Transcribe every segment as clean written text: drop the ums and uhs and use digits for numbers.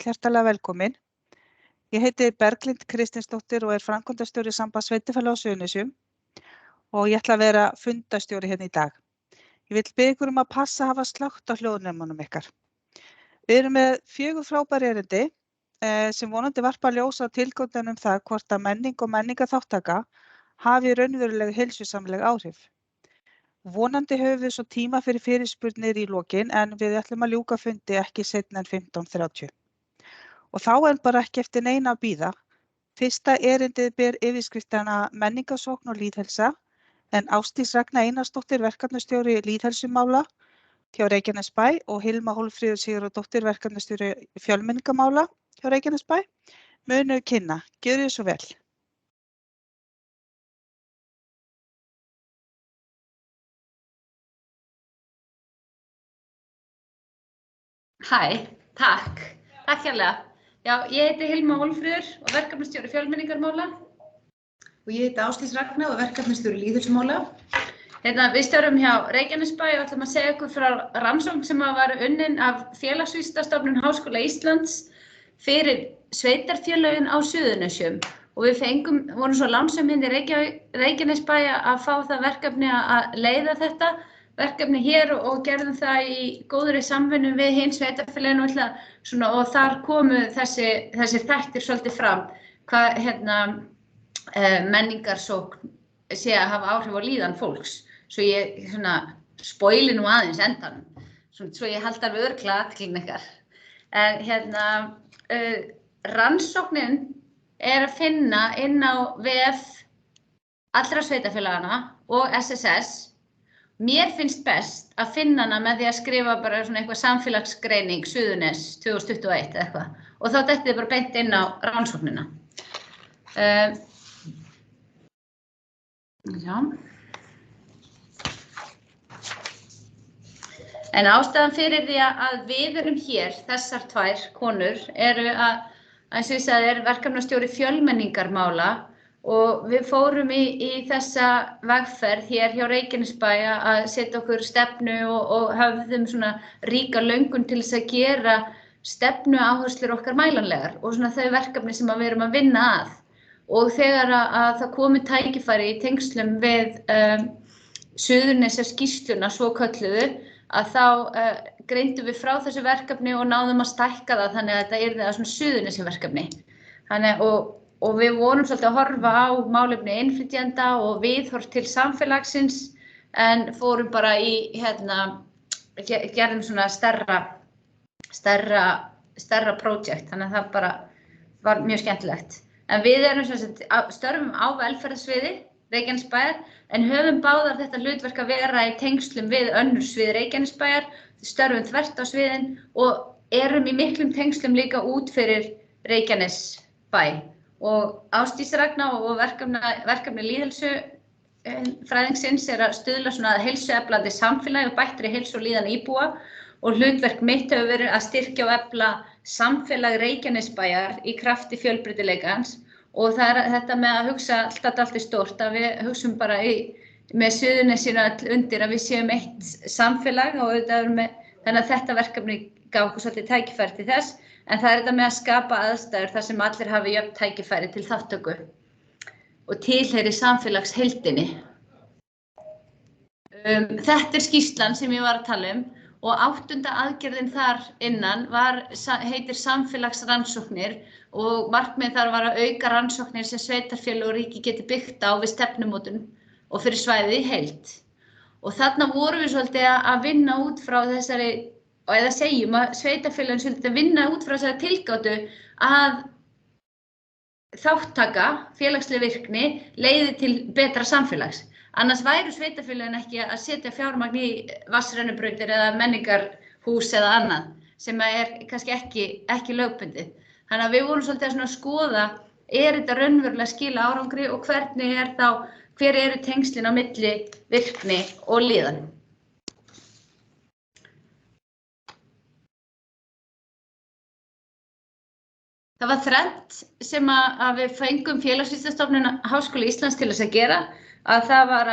hjartalega velkomin. Ég heiti Berglind Kristinsdóttir og framkvæmdastjóri Sambands sveitarfélaga á Suðurnesjum og ég ætla að vera fundastjóri hérna í dag. Ég vil biðja ykkur að passa að hafa slökkt á hljóðnemunum ykkar. Við erum með 4 frábær erindi sem vonandi varpa ljós á tilgátunum það hvort að menning og menningarþátttaka hafi raunveruleg heilsusamleg áhrif. Vonandi höfum við svo tíma fyrir fyrirspurnir í lokin en við ætlum að ljúka fundi ekki seinna en 15:30. Og þá bara ekki eftir neina að bíða. Fyrsta erindið ber yfirskriftina menningarsókn og lýðheilsa en Ásdís Ragna Einarsdóttir verkefnastjóri lýðheilsumála hjá Reykjanesbæ og Hilma Hólmfríður Sigurðardóttir verkefnastjóri fjölmenningarmála hjá Reykjanesbæ munu kynna. Gjörið svo vel. Hæ, takk hérlega. Já, ég heiti Hilma Hólmfríður og verkefnastjóri fjölmenningarmála. Og ég heiti Ásdís Ragna og verkefnastjóri lýðheilsumála. Við störfum hjá Reykjanesbæ og ætlum að segja ykkur frá rannsókn sem var unnin af Félagsvísindastofnun Háskóla Íslands fyrir sveitarfélögin á Suðurnesjum. Og við vorum svo lánsöm í Reykjanesbæ að fá það verkefni að leiða þetta verkefni hér og gerðum það í góðri samvinnu við hin sveitarfélögin og þar komu þessir þættir svolítið fram hvað menningarsókn sé að hafa áhrif á líðan fólks. Svo ég spoili nú aðeins endanum, svo ég haldi alveg örugglega athyglin ykkar. Rannsóknin að finna inn á vef allra sveitarfélagana og SSS. Mér finnst best að finna hana með því að skrifa bara eitthvað samfélagsgreining Suðurnes 2021 eða eitthvað og þá dettið þið bara beint inn á rannsóknina. Já. En ástæðan fyrir því að við erum hér, þessar 2 konur, eru eins og ég sagði, verkefnastjóri fjölmenningarmála og við fórum í þessa vegferð hér hjá Reykjanesbæ að setja okkur stefnu og höfðum ríka löngun til þess að gera stefnuáherslur okkar mælanlegar og þau verkefni sem við erum að vinna að. Og þegar að það komi tækifæri í tengslum við Suðurnesjaskýrsluna svokölluðu að þá greindum við frá þessu verkefni og náðum að stækka það þannig að þetta yrði að Suðurnesjaverkefni. Og við vorum svolítið að horfa á málefni innflytjenda og viðhorf til samfélagsins en fórum bara gerðum stærra projekt, þannig að það bara var mjög skemmtilegt. En við erum störfum á velferðarsviði Reykjanesbæjar en höfum báðar þetta hlutverk að vera í tengslum við önnur svið Reykjanesbæjar, störfum þvert á sviðin og erum í miklum tengslum líka út fyrir Reykjanesbæ. Og Ásdís Ragna og verkefni lýðheilsufræðingsins að stuðla að heilsueflandi samfélagi og bættri heilsu og líðan íbúa og hlutverk mitt hefur verið að styrkja og efla samfélag Reykjanesbæjar í krafti fjölbreytileikans og það þetta með að hugsa alltaf stórt að við hugsum bara með Suðurnesjum öll undir að við séum eitt samfélag og þannig að þetta verkefni gaf okkur svolítið tækifæri til þess en það þetta með að skapa aðstæður þar sem allir hafi jöfn tækifæri til þátttöku og tilheyri samfélagsheildinni. Þetta skýrslan sem ég var að tala og 8. aðgerðin þar innan heitir samfélagsrannsóknir og markmið þar var að auka rannsóknir sem sveitarfélög og ríki geti byggt á við stefnumótun og fyrir svæðið í heild. Og þarna vorum við svolítið að vinna út frá þessari, eða segjum að sveitarfélögin svolítið að vinna út frá þessari tilgátu að þáttaka, félagsleg virkni, leiði til betra samfélags. Annars væru sveitarfélögin ekki að setja fjármagn í vatnsrennubrautir eða menningarhús eða annað sem kannski ekki lögbundið. Þannig að við vorum svolítið að skoða, þetta raunverulega skila árangri og hver eru tengslin á milli virkni og líðan. Það var þrennt sem að við fengum Félagsvísindastofnun Háskóla Íslands til þess að gera, að það var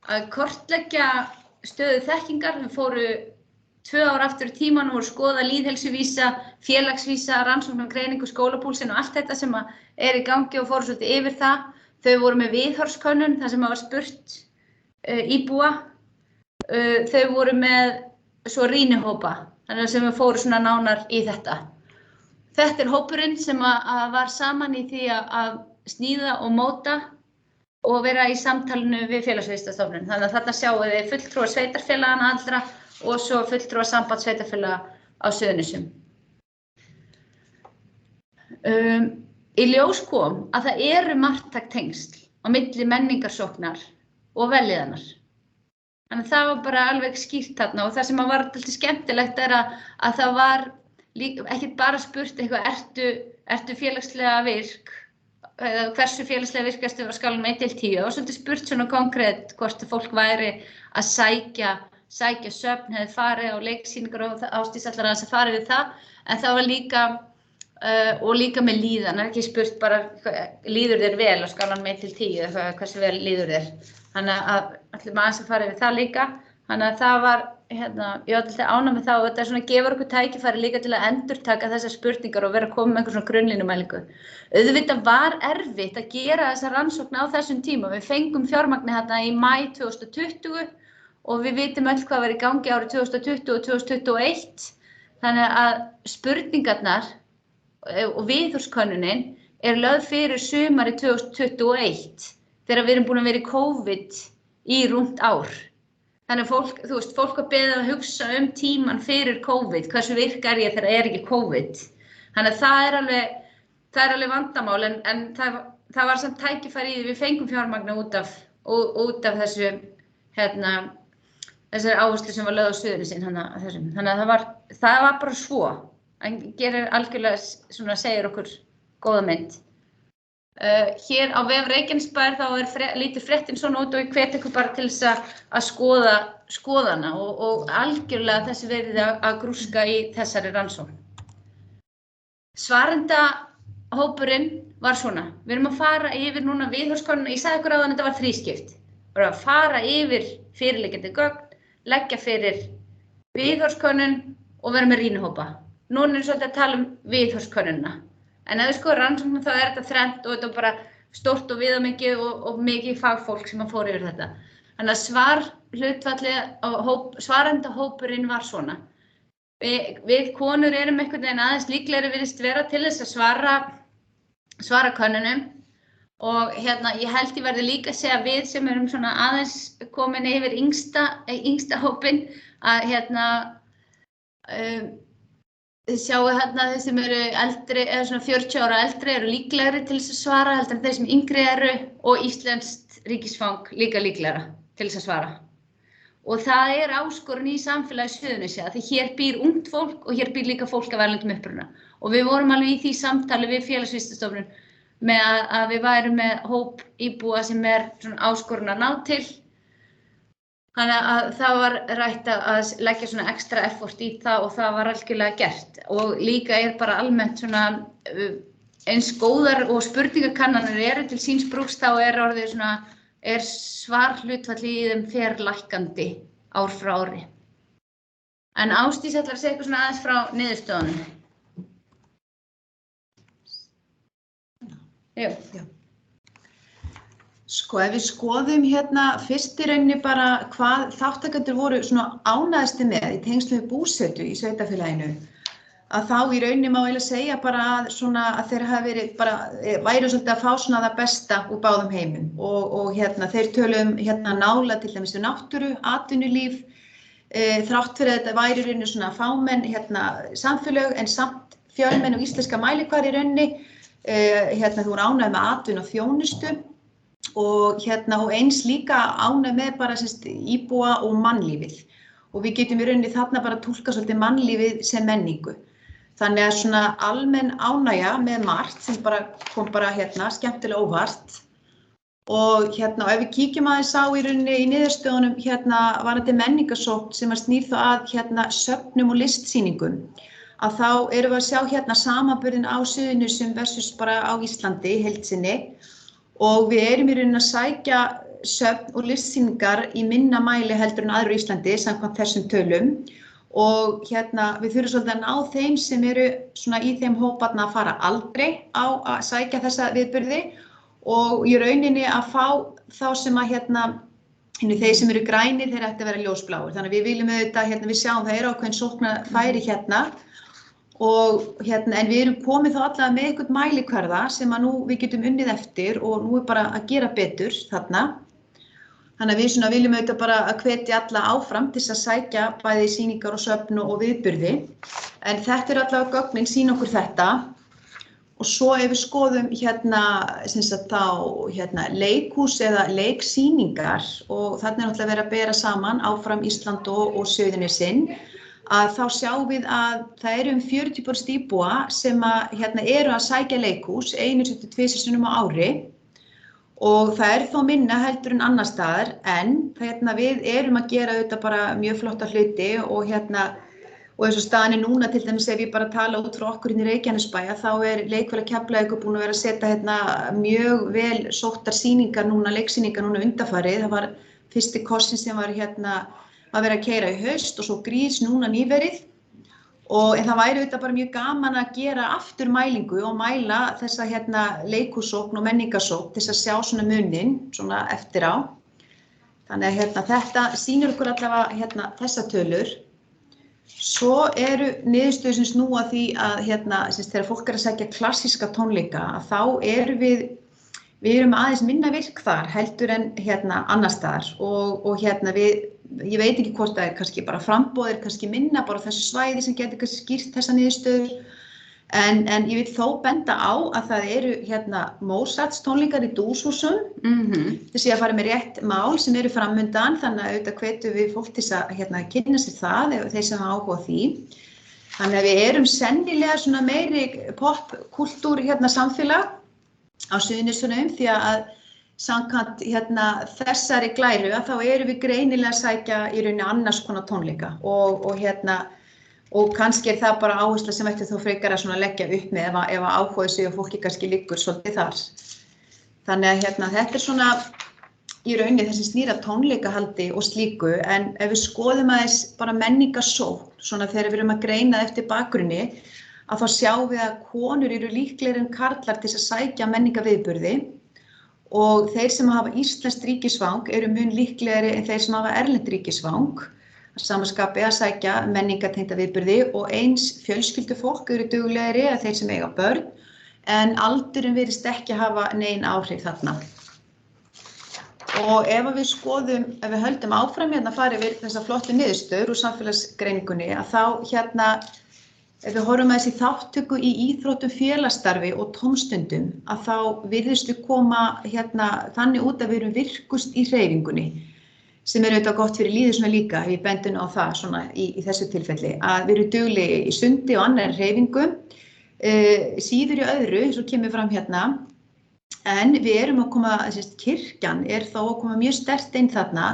að kortleggja stöðu þekkingar. Við fóru 2 ár aftur í tímann og skoða lýðheilsuvísa, félagsvísa, rannsókn og greiningu, skólapúlsinn og allt þetta sem í gangi og fóru svolítið yfir það. Þau voru með viðhorfskönnun, þar sem var spurt íbúa. Þau voru með svo rýnihópa, þannig sem fóru svona nánar í þetta. Þetta hópurinn sem var saman í því að sníða og móta og vera í samtalinu við félagsvísindastofnun. Þannig að þarna sjáum við fulltrúa sveitarfélagana allra og svo fulltrúa samband sveitarfélaga á Suðurnesjum. Í ljós kom að það eru marktæk tengsl á milli menningarsóknar og vellíðunar. Þannig að það var bara alveg skýrt þarna og það sem var alltaf skemmtilegt að það var ekki bara spurt eitthvað, ertu félagslega virk, eða hversu félagslega virkastu á skalanum 1 til 10 og svolítið spurt svona konkrétt hvort fólk væri að sækja svefn, hefði farið á leiksýningar og Ásdís ætlar aðeins að fara við það, en það var líka og líka með líðan, ekki spurt bara líður þér vel á skalanum 1 til 10 eða hversu vel líður þér. Þannig að ætlum aðeins að fara við það líka. Þannig að það var, ég var alltaf ánægð með það og þetta svona gefur okkur tækifæri líka til að endurtaka þessar spurningar og vera að koma með einhver svona grunnlínumælingu. Auðvitað var erfitt að gera þessa rannsókn á þessum tíma. Við fengum fjármagni þarna í maí 2020 og við vitum öll hvað var í gangi árið 2020 og 2021. Þannig að spurningarnar og viðhorfskönnunin lögð fyrir sumarið 2021 þegar við erum búin að vera í COVID í rúmt ár. Þannig að fólk var beðið að hugsa tímann fyrir COVID, hversu virk ég þegar ekki COVID. Þannig að það alveg vandamál, en það var samt tækifæri í því við fengum fjármagn út af þessu, þessari áherslu sem var lögð á Suðurnesin. Þannig að það var bara svo. Hann gerir algjörlega, svona segir okkur góða mynd. Hér á vef Reykjanesbæjar þá lítur fréttin svona út og ég hvet ykkur bara til þess að skoða hana og algjörlega þessi verið að grúska í þessari rannsókn. Svarendahópurinn var svona. Við erum að fara yfir núna viðhorfskönnun, ég sagði ykkur áðan að þetta var þrískipt. Við erum að fara yfir fyrirliggjandi gögn, leggja fyrir viðhorfskönnun og vera með rýnihópa. Núna svolítið að tala viðhorfskönnunina. En ef við skoðum rannsóknum þá þetta þrennt og þetta bara stórt og viðamikið og mikið fagfólk sem fór yfir þetta. Þannig að svarendahópurinn var svona. Við konur erum einhvern veginn aðeins líklegri virðist vera til þess að svara könnunum og ég held ég verði líka að segja við sem erum svona aðeins komin yfir yngsta hópinn að þið sjáu þeir sem eru eldri, eða svona 40 ára eldri eru líklegri til þess að svara heldur en þeir sem yngri eru og íslenskt ríkisfang líka líklegra til þess að svara. Og það áskorun í samfélagi Suðurnesja því hér býr ungt fólk og hér býr líka fólk af erlendum uppruna. Og við vorum alveg í því samtali við félagsvísindastofnun með að við værum með hóp íbúa sem svona áskorun að ná til. Þannig að það var rætt að leggja svona ekstra effort í það og það var algjörlega gert. Og líka bara almennt svona eins góðar og spurningakannanir eru til síns brúks þá orðið svona svarhlutfall í þeim fer lækkandi ár frá ári. En Ásdís ætlar að segja eitthvað svona aðeins frá niðurstöðunum. Já. Sko, ef við skoðum fyrst í rauninni bara hvað þátttakendur voru svona ánægðastir með í tengslum við búsetu í sveitarfélaginu, að þá í rauninni má eiginlega segja bara að þeir hafi verið væru svolítið að fá svona það besta úr báðum heimum og þeir tölum nála til dæmis við náttúru, atvinnulíf, þrátt fyrir að þetta væri í rauninni svona fámenn samfélög en samt fjölmenn og íslenska mælikvarði í rauninni, þú voru ánægð með atvinnu og þjónustu. Og eins líka ánægð með bara íbúa og mannlífið og við getum í rauninni þarna bara túlka svolítið mannlífið sem menningu. Þannig að svona almenn ánægja með margt sem kom skemmtilega óvart og ef við kíkjum aðeins á í rauninni í niðurstöðunum var þetta menningarsókn sem snýr þá að söfnum og listsýningum að þá erum við að sjá samanburðinn á Suðurnesjum versus bara á Íslandi í heild sinni. Og við erum í rauninni að sækja söfn og listsýningar í minna mæli heldur en aðrir á Íslandi samkvæmt þessum tölum og við þurfum svolítið að ná þeim sem eru svona í þeim hóparna að fara aldrei á að sækja þessa viðburði og í rauninni að fá þá sem að þeir sem eru grænir, þeir ætti að vera ljósbláir. Þannig að við viljum auðvitað, við sjáum það ákveðin sóknarfæri og en við erum komið þá allavega með einhvern mælikvarða sem að nú við getum unnið eftir og nú bara að gera betur þarna. Þannig að við viljum auðvitað bara að hvetja alla áfram til að sækja bæði sýningar og söfn og viðburði. En þetta allavega gögnin sýna okkur þetta. Og svo ef við skoðum leikhús eða leiksýningar og þarna náttúrulega verið að bera saman áfram Ísland og Suðurnesin, að þá sjáum við að það eru 40% íbúa sem eru að sækja leikhús 1-2 sinnum á ári og það þó minna heldur en annars staðar en við erum að gera auðvitað bara mjög flotta hluti og og eins og staðan núna til dæmis ef ég bara tala út frá okkur í Reykjanesbæja þá Leikfélag Keflavíkur búin að vera að setja mjög vel sóttar sýningar núna, leiksýningar núna undanfarið. Það var fyrsti kossin sem var að vera að keyra í haust og svo grís núna nýverið en það væri auðvitað bara mjög gaman að gera aftur mælingu og mæla þessa leikhússókn og menningarsókn til að sjá svona munin svona eftir á. Þannig að þetta sýnir okkur allavega þessa tölur. Svo eru niðurstöður sem snúa því að þegar fólk að sækja klassíska tónleika að þá við erum aðeins minna virk þar heldur en annars staðar og ég veit ekki hvort það kannski bara framboð kannski minna bara á þessu svæði sem getur kannski skýrt þessa niðurstöður en ég vil þó benda á að það eru Mozarts tónleikar í Dúshúsum þess að fara með rétt mál sem eru framundan þannig að auðvitað hvetjum við fólk til að kynna sér það ef þeir sem hafa áhuga á því. Þannig að við erum sennilega svona meiri popkultúr samfélag á Suðurnesjunum því að samkvæmt þessari glæru að þá erum við greinilega að sækja í rauninni annars konar tónleika og kannski það bara áhersla sem ætti þó frekar að leggja upp með ef áhuga sig og fólki kannski liggur svolítið þar. Þannig að þetta svona í rauninni þessi snýr að tónleikahaldi og slíku en ef við skoðum aðeins bara menningarsókn svona þegar við erum að greina eftir bakgrunni að þá sjáum við að konur eru líklegri en karlar til að sækja menningaviðburði og þeir sem hafa íslenskt ríkisfang eru mun líklegri en þeir sem hafa erlent ríkisfang að sama skapi að sækja menningartengda viðburði og eins fjölskyldufólk eru duglegri að þeir sem eiga börn en aldurinn virðist ekki hafa nein áhrif þarna. Og ef við skoðum, ef við höldum áfram farið við þessa flottu niðurstöður úr samfélagsgreiningunni að þá ef við horfum aðeins í þátttöku í íþróttum félagsstarfi og tómstundum að þá virðist við koma þannig út að við erum virkust í hreyfingunni sem auðvitað gott fyrir líðið svona líka, ef ég bendi á það svona í þessu tilfelli, að við erum duglegir í sundi og annarri hreyfingu, síður í öðru, eins og kemur fram en við erum að koma, kirkjan þá að koma mjög sterkt inn þarna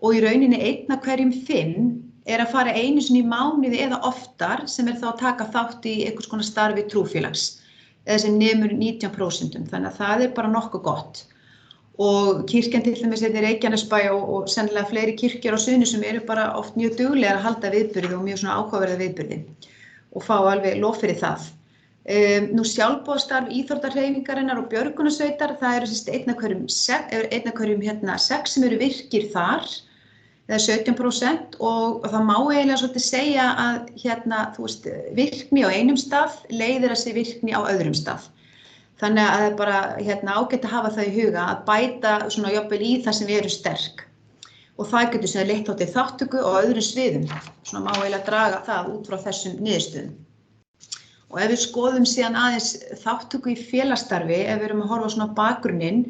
og í rauninni 1 af hverjum 5 að fara einu sinni í mánuði eða oftar sem þá að taka þátt í einhvers konar starfi trúfélags, eða sem nemur 19%, þannig að það bara nokkuð gott. Og kirkjan til dæmis í Reykjanesbæ og sennilega fleiri kirkjur á Suðurnesjum eru bara oft mjög duglegar að halda viðburði og mjög svona áhugaverða viðburði og fá alveg lof fyrir það. Nú sjálfboðastarf íþróttahreyfingarinnar og björgunarsveitar, það eru 1 af hverjum 6 sem eru virkir þar, eða 17% og það má eiginlega svolítið segja að virkni á einum stað leiðir að sé virkni á öðrum stað. Þannig að það er bara ágætt að hafa það í huga að bæta svona jafnvel í það sem við erum sterk. Og það getur sem leitt á til þátttöku og öðrum sviðum. Svona má eiginlega draga það út frá þessum niðurstöðum. Og ef við skoðum síðan aðeins þátttöku í félagsstarfi, ef við erum að horfa svona á bakgrunninn,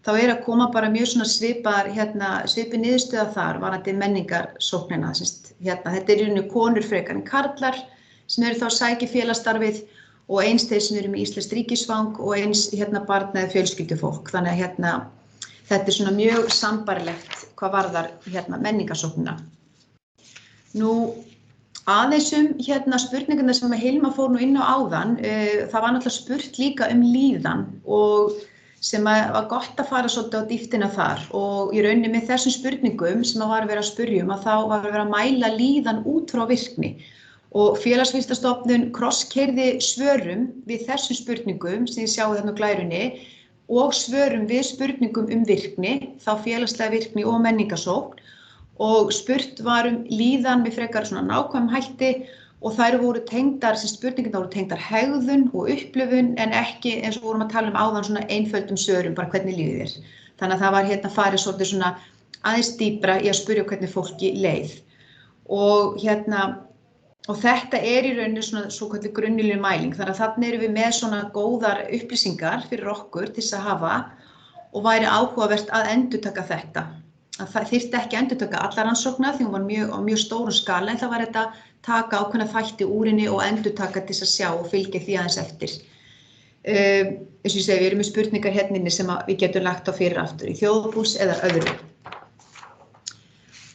þá að koma bara mjög svona svipuð niðurstöða þar varðandi menningarsóknina. Þetta í rauninni konur frekar en karlar sem eru þá að sækja félagsstarfið og eins þeir sem eru með íslenskt ríkisfang og eins barna eða fjölskyldufólk. Þannig að þetta svona mjög sambarlegt hvað varðar menningarsóknina. Nú aðeins spurningarna sem Hilma fór nú inn á áðan, það var náttúrulega spurt líka líðan og sem var gott að fara svolítið á dýptina þar og í rauninni með þessum spurningum sem var verið að spyrja að þá var verið að mæla líðan út frá virkni og Félagsvísindastofnun krosskeyrði svörum við þessum spurningum sem þið sjáið þarna á glærunni og svörum við spurningum virkni, þá félagslega virkni og menningarsókn og spurt var líðan með frekar svona nákvæmum hætti og þær voru tengdar, sem spurningarnar voru tengdar hegðun og upplifun en ekki eins og vorum að tala áðan svona einföldum svörum, bara hvernig líður þér. Þannig að það var farið svolítið svona aðeins dýpra í að spyrja hvernig fólki leið. Og þetta í rauninni svona svokölluð grunnýluleg mæling, þannig að þarna erum við með svona góðar upplýsingar fyrir okkur til þess að hafa og væri áhugavert að endurtaka þetta. Að það þyrfti ekki að endurtaka alla rannsókna því hún var á mjög stórum skala en það var þetta taka ákveðna þætti úr henni og endurtaka til þess að sjá og fylgja því aðeins eftir. Eins og ég segi, við erum með spurningar hérna sem við getum lagt á fyrir aftur í þjóðarbús eða öðru.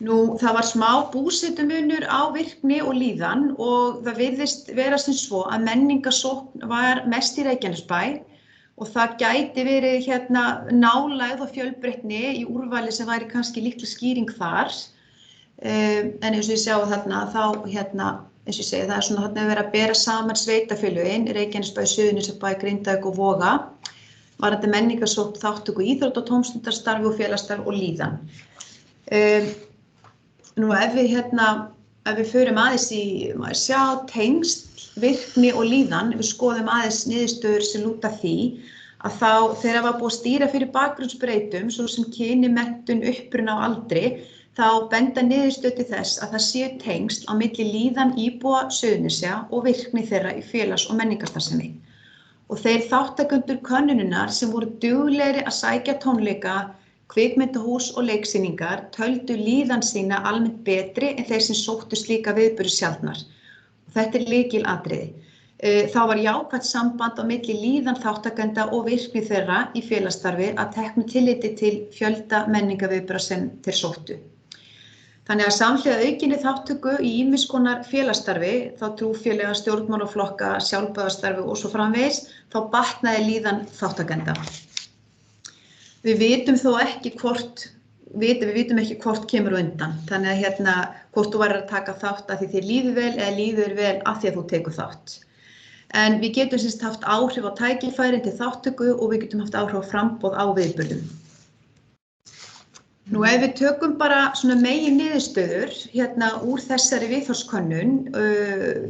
Það var smá búsetumunur á virkni og líðan og það virðist vera sem svo að menningarsókn var mest í Reykjanesbæ og það gæti verið nálægð og fjölbreytni í úrvali sem væri kannski líklega skýring þar. En eins og ég sjá þarna þá eins og ég segi, það svona þarna verið að bera saman sveitarfélögin, Reykjanesbæ, Suðurnesjabæ, Grindavík og Voga, varðandi menningarsókn, þátttöku í íþrótta- og tómstundastarfi og félagsstarf og líðan. Ef við förum aðeins í sjá tengsl, virkni og líðan, við skoðum aðeins niðurstöður sem lúta því að þá þegar var búið að stýra fyrir bakgrunnsbreytum, svo sem kyni, menntun, uppruna og aldri, þá benda niðurstöður til þess að það séu tengsl á milli líðan íbúa Suðurnesja og virkni þeirra í félags- og menningarstarfsemi. Og þeir þátttakendur könnunarinnar sem voru duglegri að sækja tónleika, kvikmyndahús og leiksýningar töldu líðan sína almennt betri en þeir sem sóttu slíka viðburði sjaldnar. Þetta lykilatriði. Þá var jákvætt samband á milli líðan þáttakenda og virkni þeirra í félagsstarfi að teknu tilliti til fjölda menningarviðburða sem þeir sóttu. Þannig að samhliða aukinni þátttöku í ýmiss konar félagsstarfi, þá trúfélaga, stjórnmálaflokka, sjálfboðastarfi og svo framvegis, þá batnaði líðan þáttakenda. Við vitum þó ekki hvort kemur á undan, þannig að hvort þú værir að taka þátt af því þér líður vel eða líður vel af því að þú tekur þátt. En við getum haft áhrif á tækifærin til þátttöku og við getum haft áhrif á framboð á viðburðum. Ef við tökum bara svona megin niðurstöður úr þessari viðhorfskönnun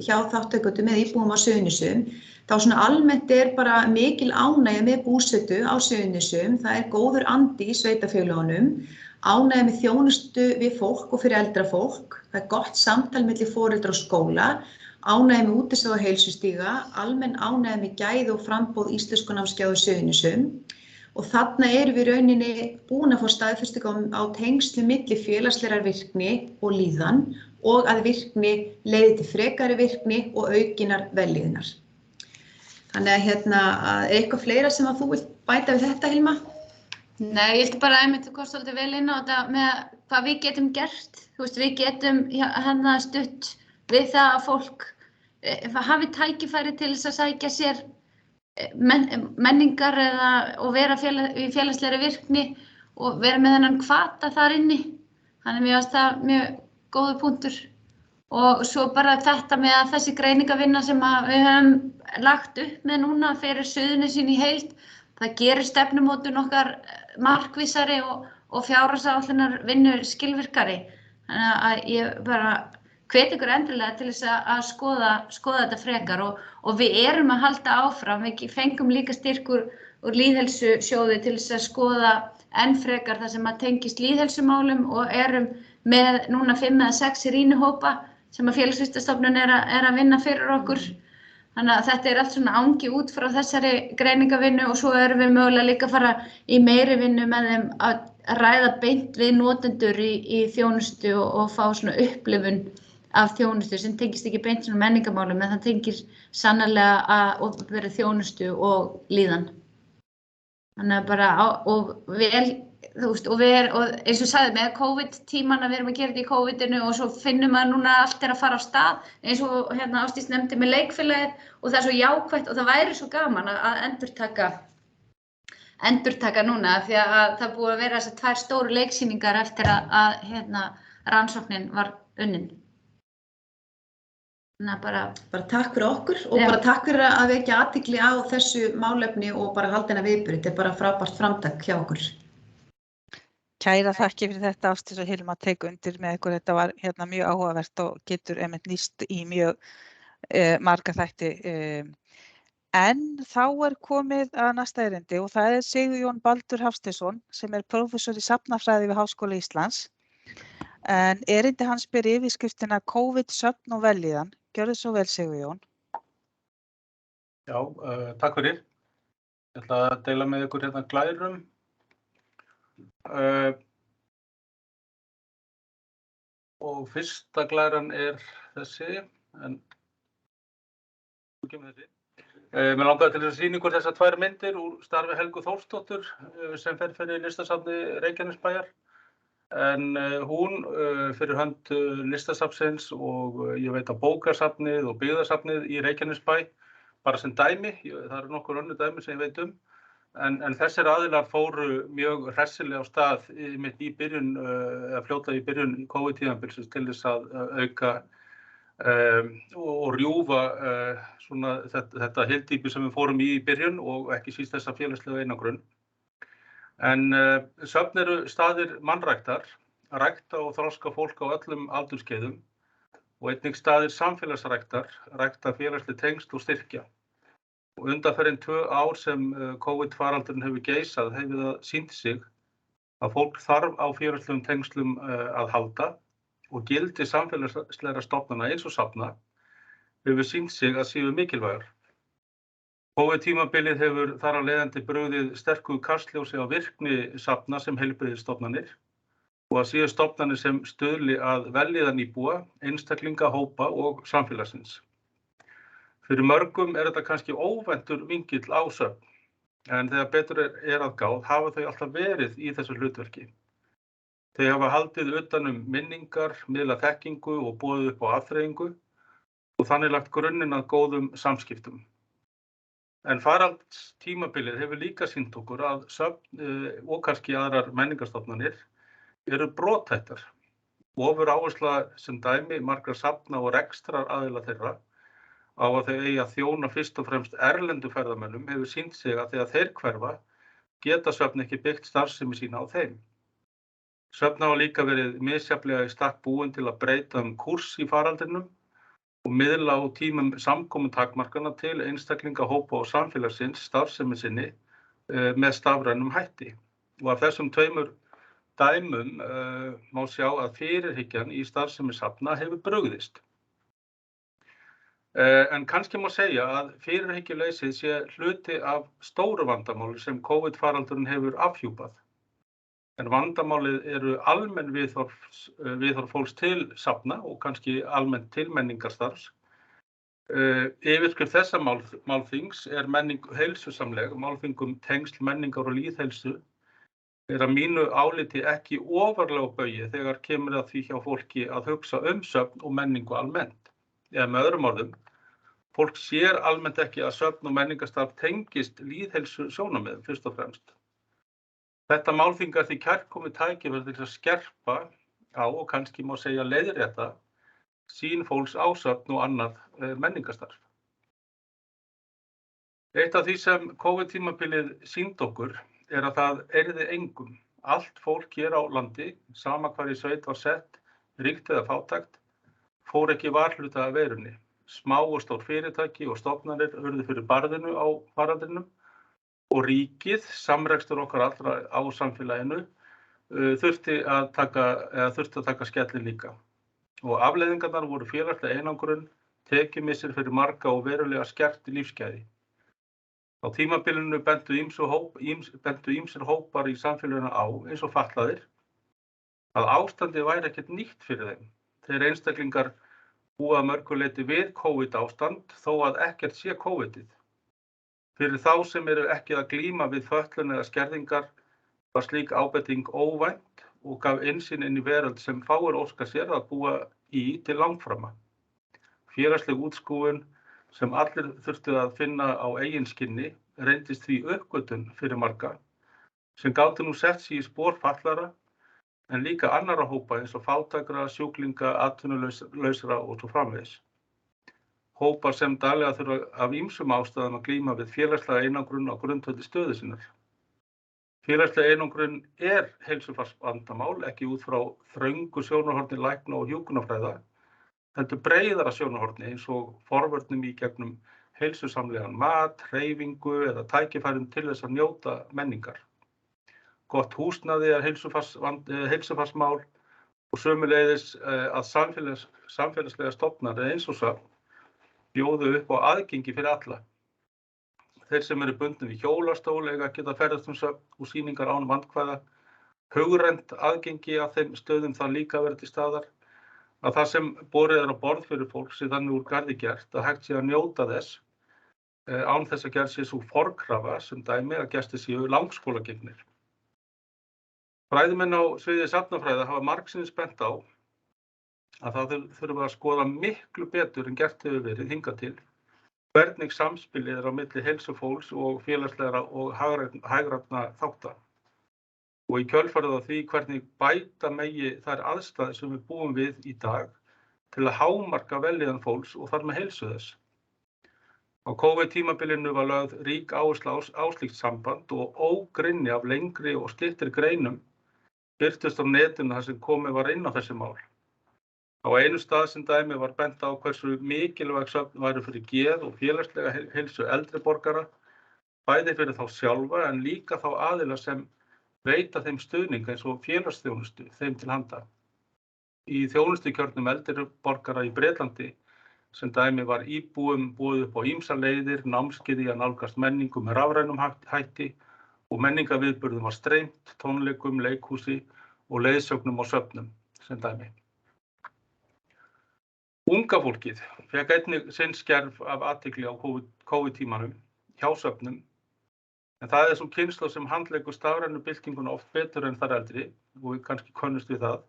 hjá þátttakendur með íbúum á Suðurnesjum, þá svona almennt bara mikil ánægja með búsetu á Suðurnesjum, það góður andi í sveitarfélögunum, ánægja með þjónustu við fólk og fyrir eldra fólk, það gott samtal milli foreldra og skóla, ánægja með útistöð og heilsustíga, almenn ánægja með gæði og framboð íslenskunámskeiða á Suðurnesjum og þarna erum við rauninni búin að fá staðfestingu á tengslu milli félagslegrar virkni og líðan og að virkni leiði til frekari virkni og aukinnar vellíðunar. Þannig að eitthvað fleira sem að þú vilt bæta við þetta, Hilma? Nei, ég vildi bara einmitt kosta svolítið vel inn á þetta með hvað við getum gert. Við getum stutt við það að fólk hafi tækifæri til þess að sækja sér menningar og vera í félagslegri virkni og vera með þennan hvata þar inni. Þannig mér finnst það mjög góður punktur. Og svo bara þetta með að þessi greiningavinna sem við höfum lagt upp með núna fyrir Suðurnesin í heild, það gerir stefnumótun okkar markvissari og fjárhagsáætlunar vinnu skilvirkari. Þannig að ég bara hvet ykkur endilega til þess að skoða þetta frekar og við erum að halda áfram. Við fengum líka styrk úr lýðheilsusjóði til þess að skoða enn frekar það sem að tengist lýðheilsumálum og erum með núna 5 eða 6 rýnihópa sem að Félagsvísindastofnun er að vinna fyrir okkur. Þannig að þetta allt svona angi út frá þessari greiningavinnu og svo erum við mögulega líka að fara í meiri vinnu með þeim að ræða beint við notendur í þjónustu og fá svona upplifun af þjónustu sem tengist ekki beint svona menningamálum en það tengir sannarlega að opinberri þjónustu og líðan. Þannig að bara og eins og sagði með COVID-tímana, við erum að gera þetta í COVID-inu og svo finnum að núna allt að fara á stað eins og Ásdís nefndi með leikfélagið og það svo jákvætt og það væri svo gaman að endurtaka endurtaka núna því að það búið að vera þessar 2 stóru leiksýningar eftir að rannsóknin var unnin. Bara takk fyrir okkur og bara takk fyrir að vekja athygli á þessu málefni og bara halda hennar viðburð. Þetta bara frábært framtak hjá okkur. Kæra þakki fyrir þetta Ásdís og Hilma tek undir með ykkur. Þetta var mjög áhugavert og getur einmitt nýst í mjög marga þætti. En þá komið að næsta erindi og það Sigurjón Baldur Hafsteinsson sem prófessor í safnafræði við Háskóla Íslands. En erindi hans ber yfirskriftina COVID, svefn og vellíðan. Gjörðu svo vel, Sigurjón. Já, takk fyrir. Ég ætla að deila með ykkur glærum. Og fyrsta glæran þessi, en þú kemur þessi. Mér langaði til að sýna ykkur þessar 2 myndir úr starfi Helgu Þórsdóttur sem fer fyrir listasafni Reykjanesbæjar. En hún fyrir hönd listasafnsins og ég veit að bókasafnið og byggðasafnið í Reykjanesbæ, bara sem dæmi, það nokkur önnur dæmi sem ég veit en þessir aðilar fóru mjög hressilega á stað í byrjun, fljótlega í byrjun COVID-tímabilsins til þess að auka og rjúfa þetta hyldýpi sem við fórum í byrjun og ekki síst þessa félagslega einangrun. En söfn eru staðir mannræktar, rækta og þroska fólk á öllum aldurskeiðum og einnig staðir samfélagsræktar, rækta félagsleg tengsl og styrkja. Og undanfarin 2 ár sem COVID-faraldurinn hefur geisað hefur það sýnt sig að fólk þarf á félagslegum tengslum að halda og gildi samfélagslegra stofnana eins og safna hefur sýnt sig að séu mikilvægar. COVID-tímabilið hefur þar af leiðandi brugðið sterku kastljósi á virkni safna sem heilbrigðisstofnanir og að séu stofnanir sem stuðli að vellíðan íbúa, einstaklinga, hópa og samfélagsins. Fyrir mörgum þetta kannski óvæntur vingill á söfn, en þegar betur að gáð hafa þau alltaf verið í þessu hlutverki. Þau hafa haldið utan minningar, miðlað þekkingu og boðið upp á afþreyingu og þannig lagt grunninn að góðum samskiptum. En faraldstímabilið hefur líka sýnt okkur að söfn og kannski aðrar menningarstofnanir eru brothættar. Ofuráhersla sem dæmi margra safna og rekstrar aðila þeirra á að þau eigi að þjóna fyrst og fremst erlendu ferðamönnum hefur sýnt sig að þegar þeir hverfa geta söfn ekki byggt starfsemi sína á þeim. Söfn hafa líka verið misjafnlega í stakk búin til að breyta kúrs í faraldrinum og miðla á tímum samkomutakmarkana til einstaklinga, hópa og samfélagsins starfsemi sinni með stafrænum hætti. Og af þessum 2 dæmum má sjá að fyrirhyggjan í starfsemi safna hefur brugðist. En kannski má segja að fyrirhyggjuleysið sé hluti af stóru vandamáli sem COVID-faraldurinn hefur afhjúpað. En vandamálið eru almenn viðhorf fólks til safna og kannski almennt til menningarstarfs. Yfirskrift þessa málþings menning heilsusamleg, málþing tengsl menningar og lýðheilsu að mínu áliti ekki ofarlega á baugi þegar kemur að því hjá fólki að hugsa söfn og menningu almennt. Eða með öðrum orðum, fólk sér almennt ekki að söfn og menningarstarf tengist lýðheilsu sjónarmiðum fyrst og fremst. Þetta málþing því kærkomið tækifæri til að skerpa á og kannski má segja leiðrétta sýn fólks á söfn og annað menningarstarf. Eitt af því sem COVID-tímabilið sýnt okkur að það yrði engum. Allt fólk hér á landi, sama hvar í sveit var sett, ríkt eða fátækt, fór ekki varhluta af veirunni. Smá og stór fyrirtæki og stofnanir urðu fyrir barðinu á faraldrinum og ríkið, samrekstur okkar allra á samfélaginu, þurfti að taka skellinn líka. Og afleiðingarnar voru félagsleg einangrun, tekjumissir fyrir marga og verulega skert lífsgæði. Á tímabilinu bentu ýmsir hópar í samfélaginu á, eins og fatlaðir, að ástandið væri ekkert nýtt fyrir þeim. Þeir einstaklingar búa að mörgu leyti við COVID-ástand þó að ekkert sé COVIDið. Fyrir þá sem eru ekki að glíma við fötlun eða skerðingar var slík ábending óvænt og gaf innsýn inn í veröld sem fáir óska sér að búa í til langframa. Félagsleg útskúfun sem allir þurftu að finna á eigin skinni reyndist því uppgötvun fyrir marga sem gátu nú sett sig í spor fatlaðra en líka annarra hópa eins og fátækra, sjúklinga, atvinnulausra og svo framvegis. Hópar sem daglega þurfa af ýmsum ástæðum að glíma við félagslega einangrun á grundvelli stöðu sinnar. Félagslega einangrun heilsufarsvandamál, ekki út frá þröngu sjónarhorni lækna og hjúkrunarfræða, heldur breiðara sjónarhorni eins og forvörnum í gegnum heilsusamlegan mat, hreyfingu eða tækifærum til þess að njóta menningar. Gott húsnæði heilsufarsmál og sömuleiðis að samfélagslega stofnanir eins og söfn bjóðu upp á aðgengi fyrir alla. Þeir sem eru bundnir við hjólastól eiga að geta ferðast söfn og sýningar án vandkvæða. Hugrænt aðgengi að þeim stöðum þarf líka að vera til staðar. Að það sem borið á borð fyrir fólk sé þannig úr garði gert að hægt sé að njóta þess án þess að gerð sé sú forkrafa sem dæmi að gestir séu langskólagengnir. Fræðimenn á sviði safnafræða hafa margsinnis bent á að það þurfa að skoða miklu betur en gert hefur verið hingað til hvernig samspilið á milli heilsufólks og félagslegra og hagrænna þátta. Og í kjölfarið á því hvernig bæta megi þær aðstæður sem við búum við í dag til að hámarka vellíðan fólks og þar með heilsu þess. Á COVID-tímabilinu var lögð rík áhersla á slíkt samband og ógrynni af lengri og styttri greinum birtust á netinu þar sem komið var inn á þessi mál. Á einu stað sem dæmi var bent á hversu mikilvæg svefn væri fyrir geð og félagslega heilsu eldri borgara, bæði fyrir þá sjálfa en líka þá aðila sem veita þeim stuðning eins og félagsþjónustu þeim til handa. Í þjónustukjörnum eldri borgara í Bretlandi sem dæmi var íbúum boðið upp á ýmsar leiðir, námskeið í að nálgast menningu með rafrænum hætti og menningarviðburðum var streymt, tónleikum, leikhúsi og leiðsögnum á söfnum sem dæmi. Unga fólkið fékk einnig sinn skerf af athygli á COVID-tímanum hjá söfnum, en það svo kynslóð sem handleggur stafrænu byltinguna oft betur en þar eldri og við kannski könnumst við það.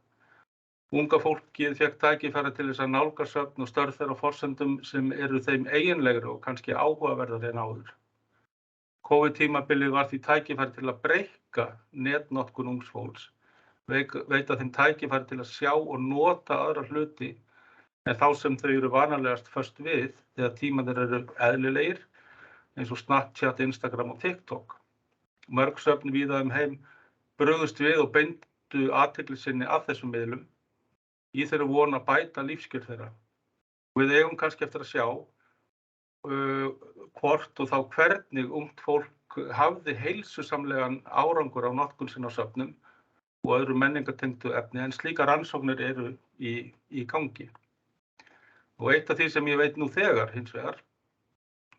Unga fólkið fékk tækifæri til þess að nálgast söfn og störf þeirra á forsendum sem eru þeim eiginlegri og kannski áhugaverðari en áður. COVID-tímabilið var því tækifæri til að breikka netnotkun ungs fólks, veita þeim tækifæri til að sjá og nota aðra hluti en þá sem þau eru vanalegast föst við þegar tímarnir eru eðlilegir, eins og Snapchat, Instagram og TikTok. Mörg söfn víða heim brugðust við og beindu athygli sinni að þessum miðlum í þeirra von að bæta lífskjör þeirra. Við eigum kannski eftir að sjá hvort og þá hvernig ungt fólk hafði heilsusamlegan árangur á notkun sinni á söfnum og öðru menningartengdu efni, en slíkar rannsóknir eru í gangi. Og eitt af því sem ég veit nú þegar hins vegar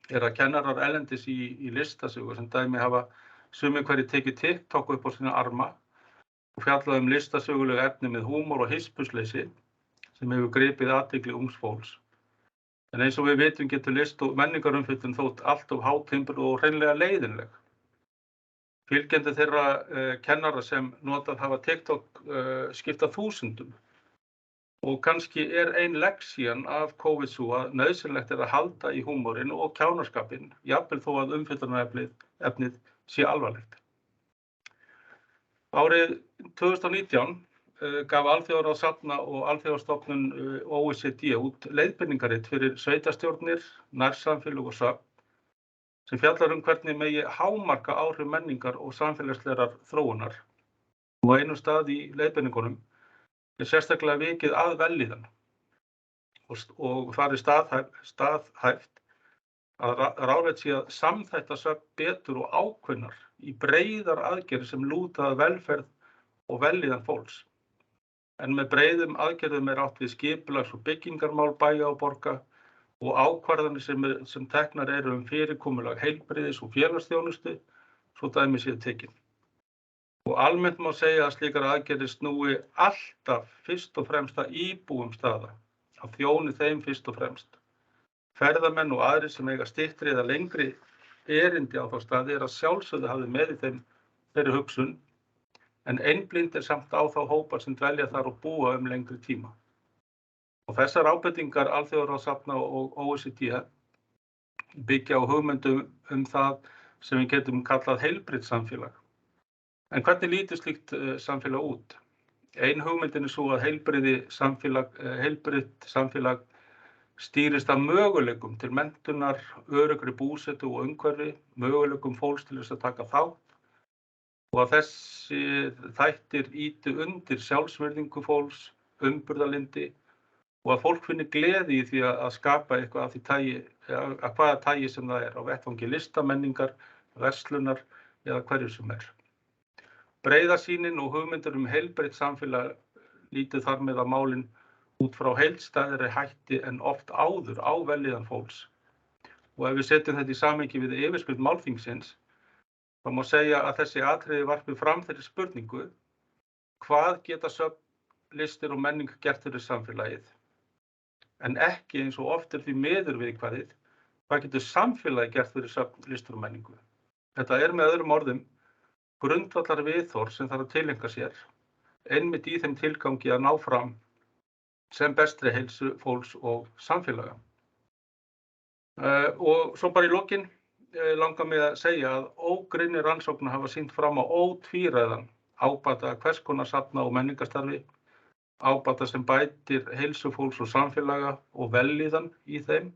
að kennarar erlendis í listasögu sem dæmi hafa sumir hverjir tekið TikTok upp á sína arma og fjallað listasöguleg efni með húmor og hispursleysi sem hefur gripið athygli ungs fólks. En eins og við vitum getur list- og menningarumfjöllun þótt allt of hátimbur og hreinlega leiðinleg. Fylgjandi þeirra kennara sem notað hafa TikTok skipta þúsundum. Og kannski ein leksían af COVID svo að nauðsynlegt að halda í húmorinn og kjánarskapinn, jafnvel þó að umfjöllunarefnið sé alvarlegt. Árið 2019 gaf Alþjóðaráð safna og Alþjóðastofnun OECD út leiðbeiningarrit fyrir sveitarstjórnir, nærsamfélög og söfn sem fjallar hvernig megi hámarka áhrif menningar og samfélagslegrar þróunar. Og á einum stað í leiðbeiningunum sérstaklega vikið að vellíðan og þar staðhæft að ráðlegt sé að samþætta söfn betur og ákveðnar í breiðar aðgerðir sem lúta að velferð og vellíðan fólks. En með breiðum aðgerðum átt við skipulags- og byggingarmál bæja og borga og ákvarðanir sem teknar eru fyrirkomulag heilbrigðis- og félagsþjónustu, svo dæmi séu tekin. Og almennt má segja að slíkar aðgerðir snúi alltaf fyrst og fremst að íbúum staða, að þjóni þeim fyrst og fremst. Ferðamenn og aðrir sem eiga styttri eða lengri erindi á þá staði að sjálfsögðu hafi með í þeirri hugsun, en einblind samt á þá hópar sem dvelja þar og búa lengri tíma. Og þessar ábendingar Alþjóðaráðs safna og OECD byggja á hugmyndum það sem við getum kallað heilbrigt samfélag. En hvernig lítur slíkt samfélag út? Ein hugmyndin svo að heilbrigt samfélag stýrist af möguleikum til menntunar, öruggri búsetu og umhverfi, möguleikum fólks til þess að taka þátt og að þessi þættir ýti undir sjálfsvirðingu fólks, umburðarlyndi og að fólk finni gleði í því að skapa eitthvað af því tagi, að hvaða tagi sem það á vettvangi listamenningar, verslunar eða hverju sem Breiðasýnin og hugmyndir heilbrigt samfélag lítið þar með að málin út frá heildstæðri hætti en oft áður á vellíðan fólks. Og ef við setjum þetta í samhengi við yfirskrift málþingsins, þá má segja að þessi atriði varpi fram þeirri spurningu, hvað geta söfn, listir og menning gert fyrir samfélagið? En ekki eins og oft því miður viðkvæðið, hvað getur samfélagið gert fyrir söfn, listir og menningu? Þetta með öðrum orðum grundvallar viðhorf sem þarf að tileinka sér, einmitt í þeim tilgangi að ná fram sem bestri heilsu fólks og samfélaga. Og svo bara í lokin langar mig að segja að ógrynni rannsóknir hafa sýnt fram á ótvíræðan ábata hvers konar safna og menningarstarfi, ábata sem bætir heilsu fólks og samfélaga og vellíðan í þeim.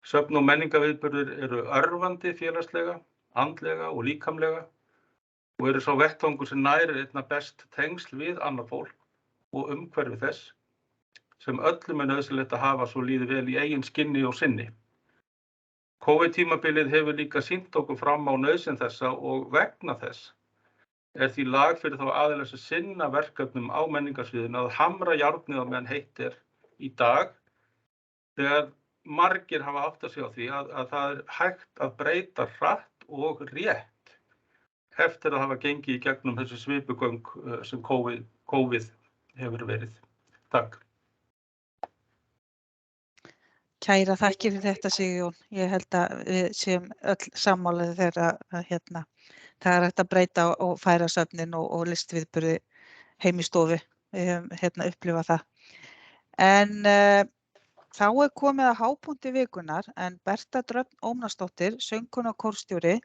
Söfn og menningarviðburðir eru örvandi félagslega, andlega og líkamlega og eru sá vettvangur sem nærir einna best tengsl við annað fólk og umhverfi þess sem öllum nauðsynlegt að hafa svo líði vel í eigin skinni og sinni. COVID-tímabilið hefur líka sýnt okkur fram á nauðsyn þessa og vegna þess því lag fyrir þá aðilar sem sinna verkefnum á menningarsviðinu að hamra járnið á meðan heitt í dag þegar margir hafa áttað sig á því að það hægt að breyta hratt og rétt eftir að hafa gengið í gegnum þessi svipugöng sem COVID hefur verið. Takk. Kæra þakkir fyrir þetta, Sigurjón. Ég held að við séum öll sammálaðir þegar að það hægt að breyta og færa söfnin og listviðburði heim í stofu. Við höfum upplifað það. En þá komið að hápunkti vikunnar en Berta Dröfn Ómarsdóttir, söngkona og kórstjóri,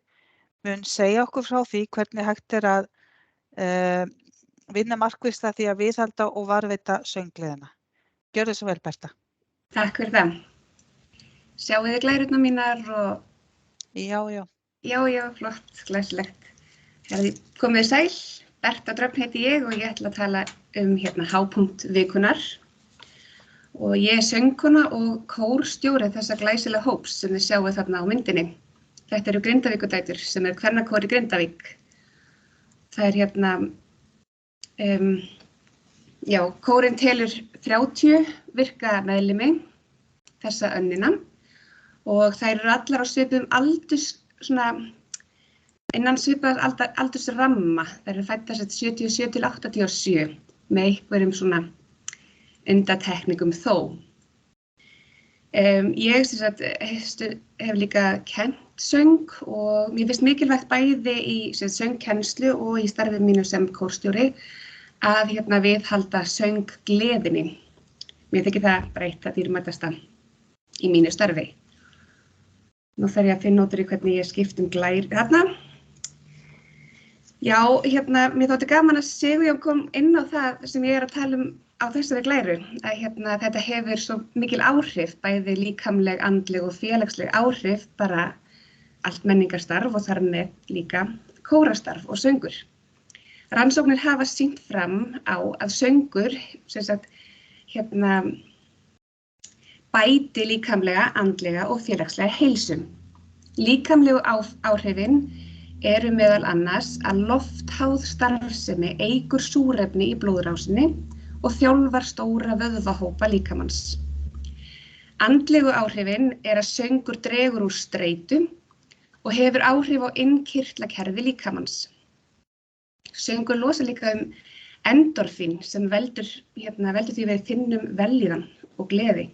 mun segja okkur frá því hvernig hægt að vinna markvisst að því að viðhalda og varðveita sönggleðina. Gjörðu svo vel, Berta. Takk fyrir það. Sjáu þið glærurnar mínar og... Já. Já, flott, glæsilegt. Komið sæl, Berta Dröfn heiti ég og ég ætla að tala hápunkt vikunnar. Og ég söngkona og kórstjóri þessa glæsilega hóps sem þið sjáu þarna á myndinni. Þetta eru Grindavíkudætur sem kvennakór í Grindavík. Það kórinn telur 30 virka meðlimi þessa önnina og þær eru allar á svipuðum innan svipaðs aldursramma. Þær eru fæddar 77 til 87 með einhverjum undantekningum þó. Ég hef líka kennt söng og mér finnst mikilvægt bæði í söngkennslu og í starfi mínu sem kórstjóri að viðhalda sönggleðinni. Mér þykir það bara eitt það dýrmætasta í mínu starfi. Nú þarf ég að finna út úr í hvernig ég skipt glær þarna. Já, mér þótti gaman að Sigurjón kom inn á það sem ég að tala á þessari glæru, að þetta hefur svo mikil áhrif, bæði líkamleg, andleg og félagsleg áhrif, bara allt menningarstarf og þar með líka kórastarf og söngur. Rannsóknir hafa sýnt fram á að söngur, bæti líkamlega, andlega og félagslega heilsu. Líkamlegu áhrifin eru meðal annars að loftháð starfsemi eykur súrefni í blóðrásinni og þjálfar stóra vöðvahópa líkamans. Andlegu áhrifin að söngur dregur úr streitu og hefur áhrif á innkirtlakerfi líkamans. Söngur losa líka endorfín sem veldur því við finnum vellíðan og gleði.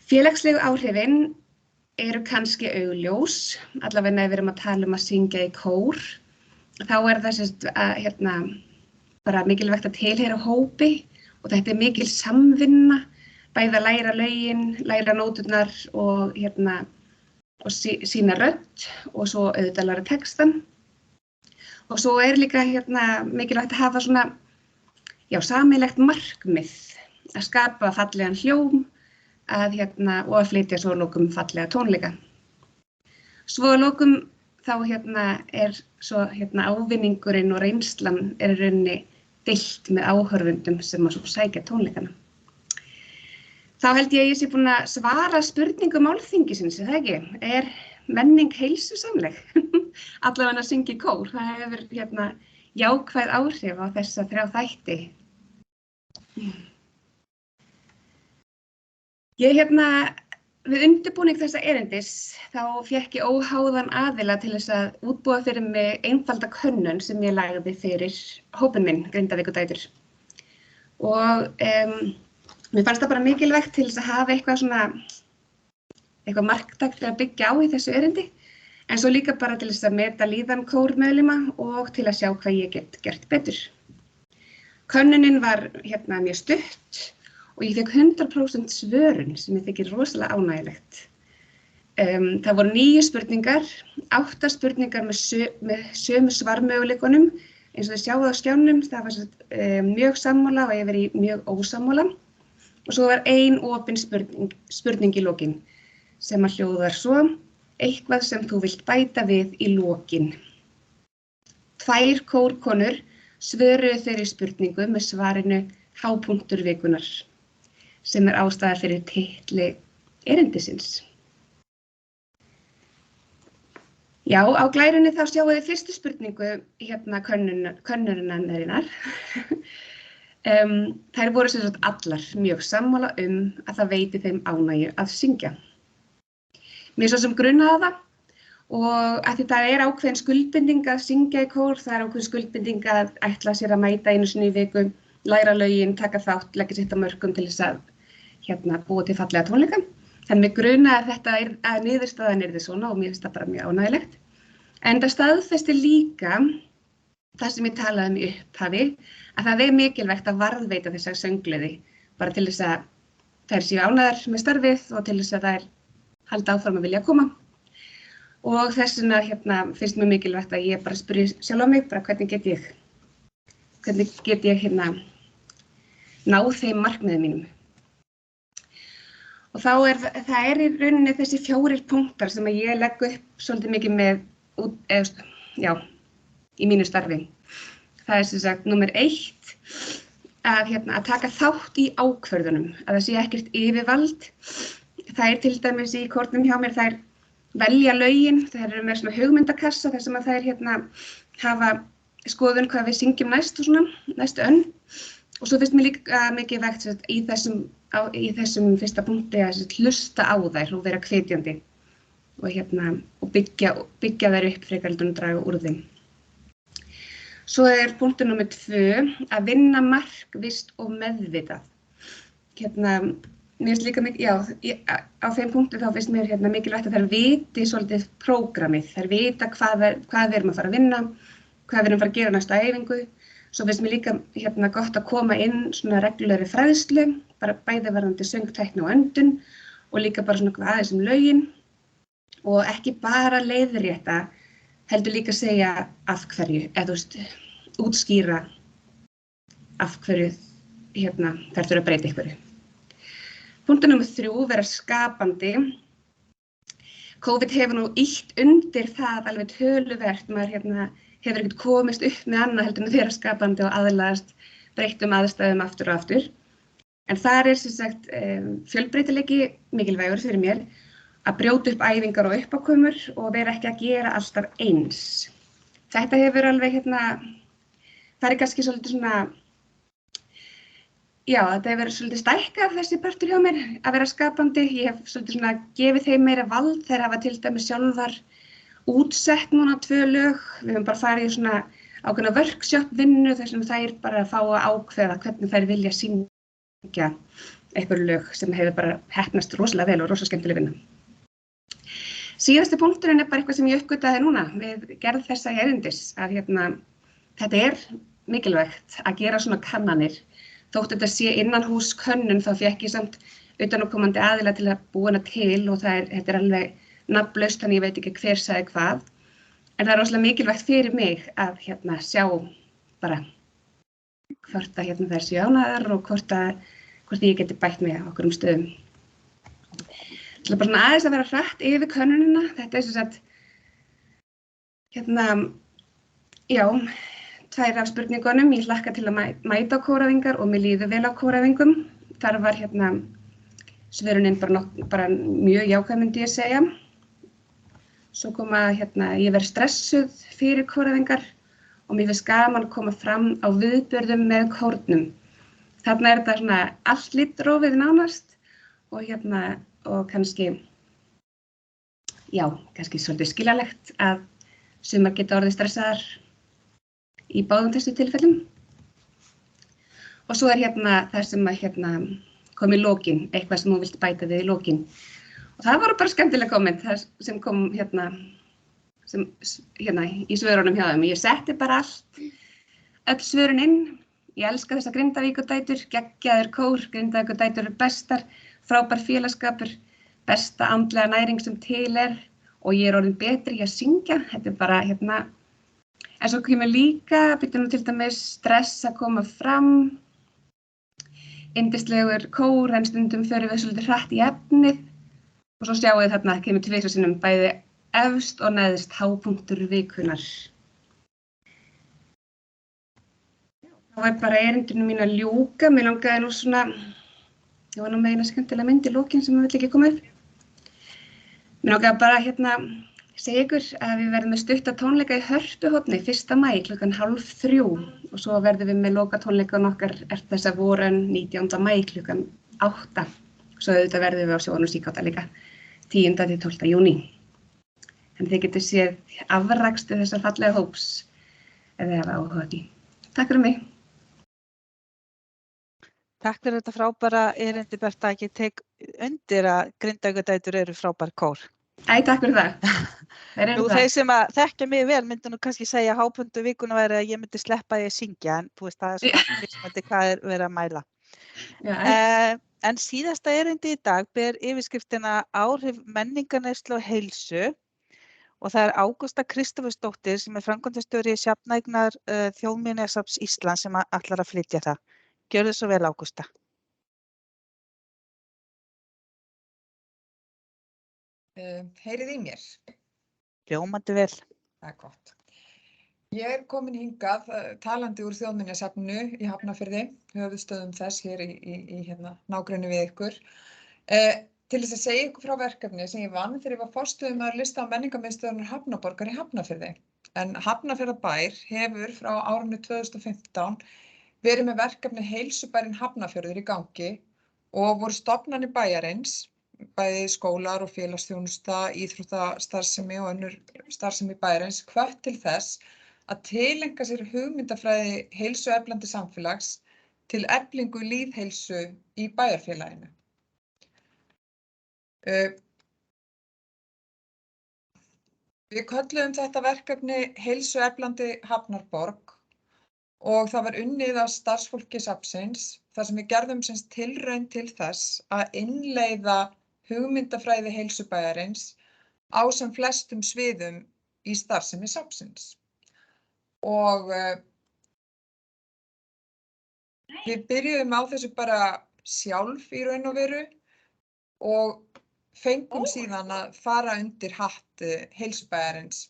Félagslegu áhrifin eru kannski augljós, allavega ef við erum að tala að syngja í kór. Þá það bara mikilvægt að tilheyra hópi og þetta mikil samvinna, bæði að læra lögin, læra nóturnar og og sína rödd og svo auðvitað læra textan. Og svo líka mikilvægt að hafa svona, sameiginlegt markmið að skapa fallegan hljóm og að flytja svo að lokum fallega tónleika. Svo að lokum þá svo ávinningurinn og reynslan í rauninni deilt með áhorfendum sem að svo sækja tónleikana. Þá held ég sé búin að svara spurningum málþingisins, það ekki? Er menning heilsusamleg? Allavega að syngja í kór, það hefur jákvæð áhrif á þessa 3 þætti. Við undirbúning þessa erindis þá fékk ég óháðan aðila til þess að útbúa fyrir mig einfalda könnun sem ég lagði fyrir hópinn minn, Grindavíkurdætur. Og mér fannst það bara mikilvægt til þess að hafa eitthvað marktækt til að byggja á í þessu erindi, en svo líka bara til þess að meta líðan kórmeðlima og til að sjá hvað ég get gert betur. Könnunin var mjög stutt og ég fekk 100% svörun sem ég þykir rosalega ánægjulegt. Það voru 9 spurningar, 8 spurningar með sömu svarmöguleikunum, eins og þið sjáðu á skjánum, það var mjög sammála og ég verið mjög ósammála. Og svo var 1 opin spurning í lokin sem að hljóðar svo, eitthvað sem þú vilt bæta við í lokin. 2 kórkonur svöruðu þeirri spurningu með svarinu hápunktur vikunar, sem ástæða fyrir titli erindisins. Já, á glærunni þá sjáum við fyrstu spurningu könnunarinnar. Þær voru sem sagt allar mjög sammála að það veiti þeim ánægju að syngja. Mér svo sem grunnaði það og að því það ákveðin skuldbinding að syngja í kór, það ákveðin skuldbinding að ætla sér að mæta einu sinni í viku, læra lögin, taka þátt, leggja sitt af mörkum til þess að búa til fallega tónleika. Þannig mig grunaði að niðurstaðan yrði svona og mér finnst það bara mjög ánægjulegt. En það staðfesti líka það sem ég talaði í upphafi, að það mikilvægt að varðveita þessa söngleði, bara til þess að þær séu ánægðar með starfið og til þess að þær halda áfram að vilja koma. Og þess vegna finnst mér mikilvægt að ég bara spyrji sjálf á mig, bara hvernig get ég náð þeim markmiðum mínum. Og það í rauninni þessi 4 punktar sem að ég legg upp svolítið mikið með í mínu starfi. Það sem sagt númer 1 að taka þátt í ákvörðunum, að það sé ekkert yfirvald. Það til dæmis í kórnum hjá mér, þær velja lögin, þær eru með svona hugmyndakassa þar sem að þær hafa skoðun hvað við syngjum næst og svona, næstu önn. Og svo finnst mér líka mikilvægt í þessum fyrsta punkti að hlusta á þær og vera hvetjandi og byggja þær upp frekar heldur en draga úr þeim. Svo punktur númer 2 að vinna markvisst og meðvitað. Mér finnst líka á þeim punkti þá finnst mér mikilvægt að þær viti svolítið prógramið, þær vita hvað við erum að fara að vinna, hvað við erum að fara að gera næstu æfingu. Svo finnst mér líka gott að koma inn svona reglulegri fræðslu, bara bæði varðandi söng, tækni og öndun og líka bara svona aðeins lögin og ekki bara leiðrétta, heldur líka segja af hverju, eða útskýra af hverju þær þurfa að breyta einhverju. Punktur númer 3, vera skapandi. COVID hefur nú ýtt undir það alveg töluvert, maður hefur ekkert komist upp með annað heldur en að vera skapandi og aðlagast breyttum aðstæðum aftur og aftur. En þar sem sagt fjölbreytileiki mikilvægur fyrir mér að brjóta upp æfingar og uppákomur og vera ekki að gera alltaf eins. Þetta hefur alveg það kannski svolítið svona, þetta hefur verið svolítið stækkað þessi partur hjá mér að vera skapandi. Ég hef svolítið svona gefið þeim meira vald, þær hafa til dæmis sjálfar útsett núna 2 lög. Við höfum bara farið í svona ákveðna workshop vinnu þar sem þær bara fá að ákveða hvernig þær vilja syngja einhver lög sem hefur bara heppnast rosalega vel og rosalega skemmtileg vinna. Síðasti punkturinn bara eitthvað sem ég uppgötaði núna við gerð þessa erindis að þetta mikilvægt að gera svona kannanir. Þótt þetta sé innanhús könnun þá fékk ég samt utanaðkomandi aðila til að búa hana til og þetta alveg nafnlaust, þannig ég veit ekki hver sagði hvað. En það rosalega mikilvægt fyrir mig að sjá bara hvort að þær séu ánægðar og hvort ég geti bætt mig á okkurum stöðum. Það er bara svona aðeins að vera hratt yfir könnunina. Þetta er sem sagt, já, 2 af spurningunum. Ég hlakka til að mæta á kóræfingar og mér líður vel á kóræfingum. Þar var svörunin bara mjög jákvæð, myndi ég segja. Svo kom að ég verið stressuð fyrir kóræfingar og mér finnst gaman að koma fram á viðburðum með kórnum. Þarna þetta svona allt litrófið nánast og kannski svolítið skiljanlegt að sumar geta orðið stressaðar í báðum þessu tilfellum. Og svo það sem kom í lokin, eitthvað sem hún vildi bæta við í lokin. Og það voru bara skemmtileg komment sem kom í svörunum hjá þeim. Ég setti bara öll svörun inn. Ég elska þessa Grindavíkurdætur, geggjaður kór, Grindavíkurdætur eru bestar, frábær félagsskapur, besta andlega næring sem til og ég orðin betri í að syngja. Þetta bara en svo kemur líka, til dæmis stress að koma fram, yndislegur kór, en stundum förum við svolítið hratt í efnið og svo sjáum við þarna kemur 2 sinnum bæði efst og neðst hápunktur vikunar. Það var bara erindinu mín að ljúka. Mér langaði nú svona, ég var nú með eina skemmtilega mynd í lokin sem vill ekki koma upp. Mér langaði bara segja ykkur að við verðum með stutta tónleika í Hörpuhorni 1. maí klukkan 2:30 og svo verðum við með lokatónleikan okkar þessa voran 19. maí klukkan 8. Svo auðvitað verðum við á Sjónum Síkáta líka 10. til 12. júní. Þannig þið getur séð afrakstu þessa fallega hóps ef þið hafa áhuga á því. Takk fyrir mig. Takk fyrir þetta frábæra erindi, Berta. Ég tek undir að Grindavíkurdætur eru frábær kór. Takk fyrir það. Nú, þeir sem að þekkja mig vel myndu nú kannski segja að hápunktur vikuna væri að ég myndi sleppa því að syngja, en þú veist, það svona mismunandi hvað verið að mæla. En síðasta erindi í dag ber yfirskriftina Áhrif menningarneyslu og heilsu og það Ágústa Kristófersdóttir sem framkvæmdastjóri Safnaeignar Þjóðminjasafns Íslands sem ætlar að flytja það. Gjörðu svo vel, Ágústa. Heyrið í mér? Ljómandi vel. Það er gott. Ég komin hingað talandi úr Þjóðminjasafninu í Hafnarfirði, höfuðstöðum þess hér í nágrenni við ykkur, til þess að segja ykkur frá verkefni sem ég vann þegar ég var forstöðumaður lista á menningarmiðstöðvar Hafnarborgar í Hafnarfirði. En Hafnarfjarðarbær hefur frá árinu 2015 verið með verkefni Heilsubærinn Hafnarfjörður í gangi og voru stofnanir bæjarins, bæði skólar og félagsþjónusta, íþróttastarfsemi og önnur starfsemi bæjarins hvött til þess að tileinka sér hugmyndafræði heilsueflandi samfélags til eflingu lýðheilsu í bæjarfélaginu. Við kölluðum þetta verkefni Heilsueflandi Hafnarborg og það var unnið af starfsfólki safnsins þar sem við gerðum tilraun til þess að innleiða hugmyndafræði heilsubæjarins á sem flestum sviðum í starfsemi safnsins. Og við byrjuðum á þessu bara sjálf í raun og veru og fengum síðan að fara undir hatt heilsubæjarins.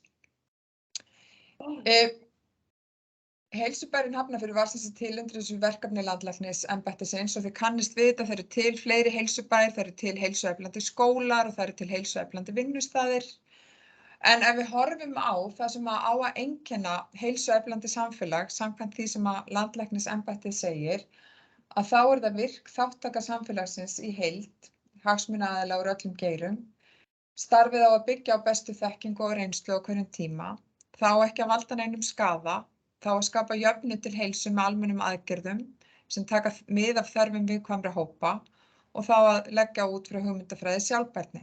Heilsubærinn Hafnarfjörður var til undir þessu verkefni landlæknisembættisins og þið kannist við þetta, það eru til fleiri heilsubæir, það eru til heilsueflandi skólar og það eru til heilsueflandi vinnustaðir. En ef við horfum á það sem á að einkenna heilsueflandi samfélag, samkvæmt því sem að landlæknisembættið segir, að þá er það virk þátttaka samfélagsins í heild, hagsmunaaðila úr öllum geirum, starfið á að byggja á bestu þekkingu og reynslu á hverjum tíma, þá ekki að valda neinum skaða, þá að skapa jöfnu til heilsu með almennum aðgerðum sem taka mið af þörfum viðkvæmra hópa og þá að leggja út frá hugmyndafræði sjálfbærni.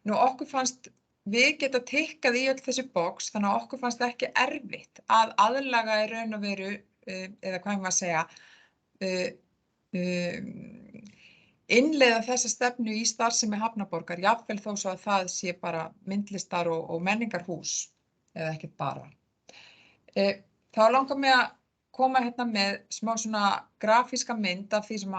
Nú okkur fannst við geta tikkað í öll þessi box, þannig að okkur fannst ekki erfitt að aðlaga í raun og veru, eða hvað maður segja, innleiða þessa stefnu í starfsemi Hafnarborgar, jafnvel þó svo að það sé bara myndlistar og menningarhús, eða ekki bara. Þá langar mig að koma hérna með smá svona grafíska mynd af því sem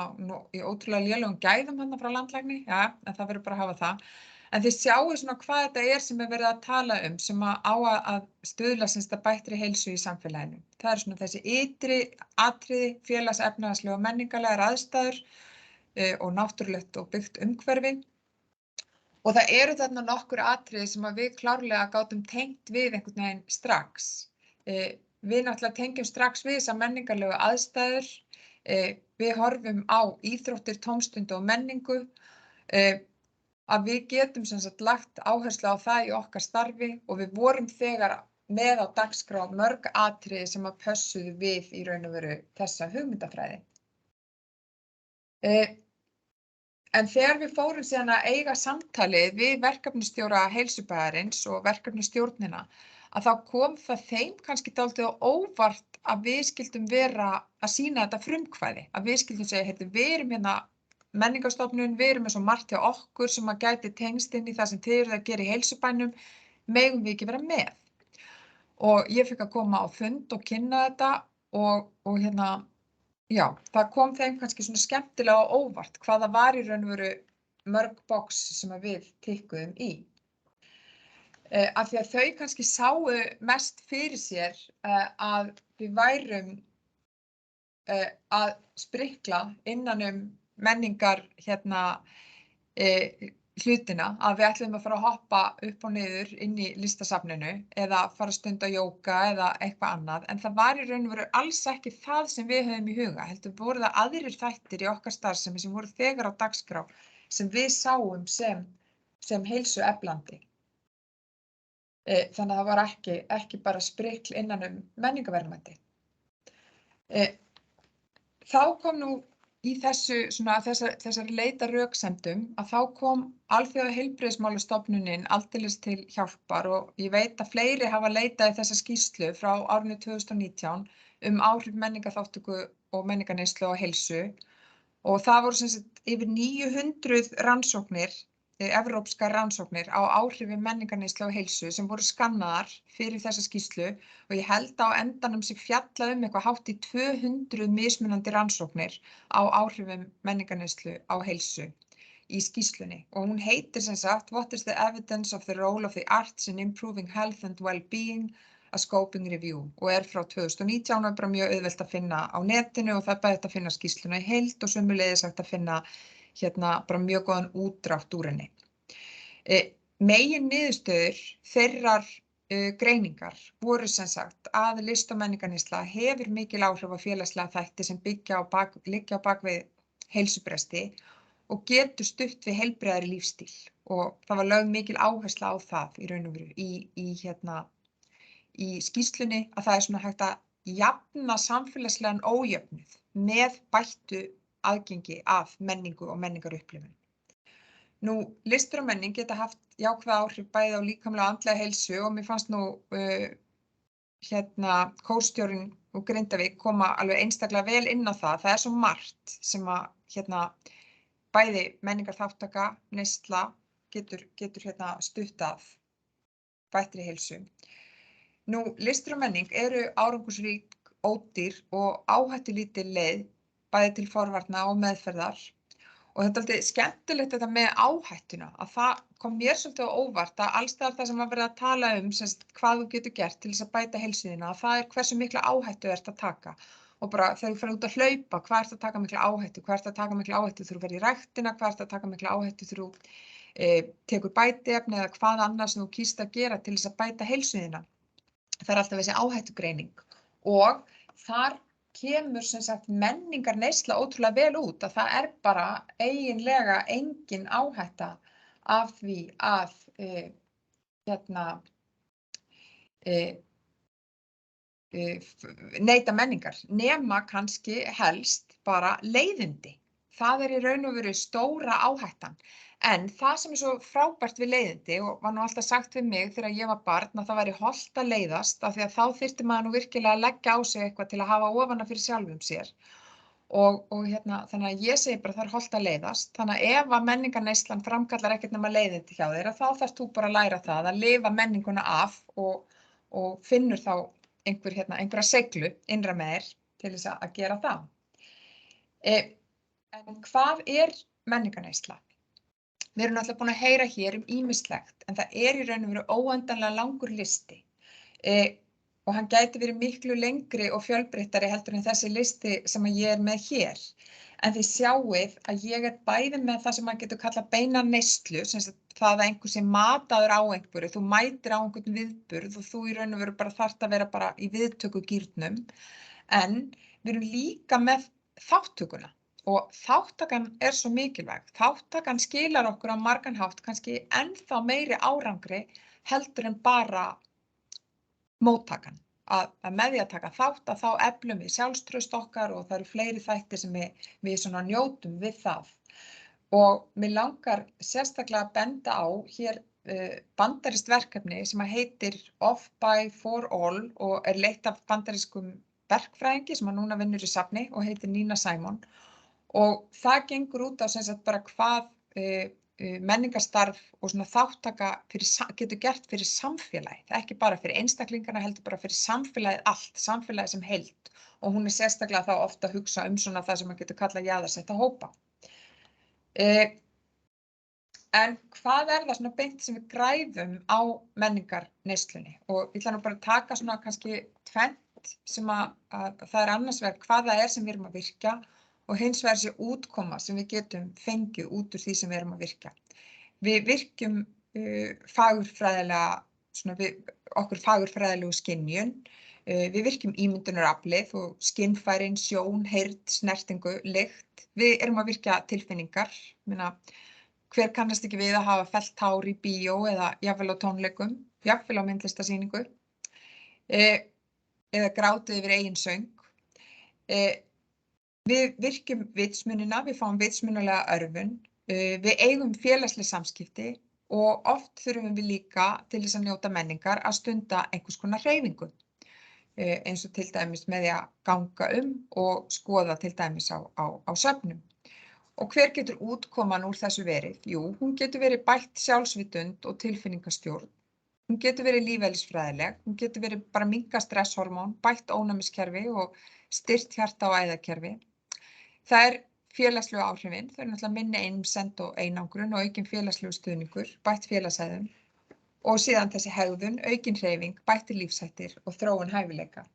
í ótrúlega lélegum gæðum hérna frá landlækni, ja, en það verður bara að hafa það. En þið sjáu svona hvað þetta sem verið að tala sem á að stuðla sem þetta bættri heilsu í samfélaginu. Það svona þessi ytri atriði, félags-, efnahagslega og menningarlegar aðstæður og náttúrulegt og byggt umhverfi. Og það eru þarna nokkur atriði sem að við klárlega gátum tengt við einhvern veginn strax. Við náttúrulega tengjum strax við þessar menningarlegu aðstæður. Við horfum á íþróttir, tómstund og menningu. Að við getum sem sagt lagt áherslu á það í okkar starfi og við vorum þegar með á dagskrá mörg atriði sem að pössuðu við í raun og veru þessa hugmyndafræði. En þegar við fórum síðan að eiga samtalið við verkefnisstjóra heilsubæjarins og verkefnisstjórnina, að þá kom það þeim kannski dálítið á óvart að við skildum vera að sýna þetta frumkvæði, að við skildum segja, við erum hérna Menningarstofnun, við erum með svo margt hjá okkur sem að gæti tengst inn í það sem þið eruð að gera í heilsubænum, megum við ekki vera með. Og ég fikk að koma á fund og kynna þetta og hérna, já, það kom þeim kannski svona skemmtilega og óvart hvað það var í raun og veru mörg box sem að við tikkuðum í. Af því að þau kannski sáu mest fyrir sér að við værum að sprikla innan menningar hlutina, að við ætlum að fara að hoppa upp og niður inn í listasafninu eða fara að stunda jóga eða eitthvað annað, en það var í raun og veru alls ekki það sem við höfum í huga, heldur voru það aðrir þættir í okkar starfsemi sem voru þegar á dagskrá sem við sáum sem heilsueflandi. Þannig að það var ekki bara sprikl innan menningarverðmæti. Þá kom nú í þessari leita röksemdum að þá kom Alþjóðaheilbrigðismálastofnunin aldeilis til hjálpar og ég veit að fleiri hafa leitað í þessa skýrslu frá árinu 2019 áhrif menningarþátttöku og menningarneyslu á heilsu og það voru sem sagt yfir 900 rannsóknir, evrópskar rannsóknir á áhrifum menningarneyslu á heilsu sem voru skannaðar fyrir þessa skýrslu og ég held á endanum sem fjallað eitthvað hátt í 200 mismunandi rannsóknir á áhrifum menningarneyslu á heilsu í skýrslunni og hún heitir sem sagt What is the evidence of the role of the arts in improving health and well-being, a scoping review og frá 2019 og bara mjög auðvelt að finna á netinu og það er bæði að finna skýrsluna í heild og sömuleiðis hægt að finna bara mjög góðan útdrátt úr henni. Megin niðurstöður þeirrar greiningar voru sem sagt að list- og menningarneysla hefur mikil áhrif á félagslega þætti sem liggja á bak við heilsubresti og getur stutt við heilbrigðari lífstíl og það var lögð mikil áhersla á það í raun og veru í skýrslunni að það svona hægt að jafna samfélagslegan ójöfnuð með bættu aðgengi af menningu og menningarupplifun. Nú, listur og menning geta haft jákvæð áhrif bæði á líkamlega og andlega heilsu og mér fannst nú kórstjórinn úr Grindavík koma alveg einstaklega vel inn á það. Það svo margt sem að bæði menningarþáttaka, neysla getur stutt af bættri heilsu. Nú, listur og menning eru árangursrík, ódýr og áhættulítil leið bæði til forvarna og meðferðar og þetta alltaf skemmtilegt þetta með áhættuna að það kom mér svolítið á óvart að alls staðar það sem að vera að tala hvað þú getur gert til þess að bæta heilsuðina að það hversu mikla áhættu ert að taka og bara þegar þú fer út að hlaupa hvað ert að taka mikla áhættu, hvað ert að taka mikla áhættu þegar þú fer í ræktina, hvað ert að taka mikla áhættu þegar þú tekur bætiefni eða hvað annars þú kýst að gera til þess að bæta heilsuðina. Það alltaf þessi áhættugreining og þar kemur sem sagt menningarneysla ótrúlega vel út að það bara eiginlega engin áhætta af því að neyta menningar nema kannski helst bara leiðindi. Það í raun og veru stóra áhættan. En það sem svo frábært við leiðindi og var nú alltaf sagt við mig þegar ég var barn að það væri hollt að leiðast af því að þá þyrfti maður nú virkilega að leggja á sig eitthvað til að hafa ofana fyrir sjálfum sér. og þannig að ég segi bara það hollt að leiðast. Þannig að ef að menningarneyslan framkallar ekkert nema leiðindi hjá þér, þá þarft þú bara að læra það, að lifa menninguna af og finnur þá einhverja seiglu innra með þér til þess að gera það. En hvað er menningarneysla? Við erum náttúrulega búin að heyra hér ýmislegt, en það í raun og veru óendanlega langur listi. Og hann gæti verið miklu lengri og fjölbreyttari heldur en þessi listi sem ég með hér. En þið sjáið að ég bæði með það sem maður getur kallað beina neyslu, sem sagt það að einhver sé mataður á einhverju, þú mætir á einhvern viðburð og þú í raun og veru bara þarft að vera bara í viðtökugírnum. En við erum líka með þátttökuna. Og þáttakan svo mikilvæg. Þáttakan skilar okkur á margan hátt kannski ennþá meiri árangri heldur en bara móttakan. Að með því að taka þátt að þá eflum við sjálfstraust okkar og það eru fleiri þættir sem við svona njótum við það. Og mig langar sérstaklega að benda á hér bandarískt verkefni sem heitir Off by For All og leitt af bandarískum verkfræðingi sem núna vinnur í safni og heitir Nina Simon. Og það gengur út á sem sagt bara hvað menningarstarf og svona þáttaka getur gert fyrir samfélagið. Það ekki bara fyrir einstaklingana, heldur bara fyrir samfélagið allt, samfélagið sem heild. Og hún sérstaklega þá ofta að hugsa svona það sem maður getur kallað jaðarsetta hópa. En hvað það svona beint sem við græðum á menningarneyslunni? Og ég ætla nú bara að taka svona kannski tvennt sem að það annars vegar hvað það sem við erum að virkja og hins vegar þessi útkoma sem við getum fengið út úr því sem við erum að virkja. Við virkjum okkur fagurfræðilegu skynjun, við virkjum ímyndunaraflið og skynfærin, sjón, heyrn, snertingu, lykt. Við erum að virkja tilfinningar. Hver kannast ekki við að hafa fellt tár í bíó eða jafnvel á tónleikum, jafnvel á myndlistarsýningu, eða grátið yfir eigin söng. Við virkjum vitsmunina, við fáum vitsmunalega örvun, við eigum félagsleg samskipti og oft þurfum við líka til þess að njóta menningar að stunda einhvers konar hreyfingu, eins og til dæmis með því að ganga og skoða til dæmis á söfnum. Og hver getur útkoman úr þessu verið? Jú, hún getur verið bætt sjálfsvitund og tilfinningastjórn, hún getur verið lífeðlisfræðileg, hún getur verið bara minnka stresshormón, bætt ónæmiskerfi og styrkt hjarta- og æðakerfi. Það félagslegu áhrifin, þau náttúrulega minni einsemd og einangrun og aukin félagslegu stuðningur, bætt félagshæðun og síðan þessi hegðun, aukin hreyfing, bættir lífshættir og þróun hæfileika.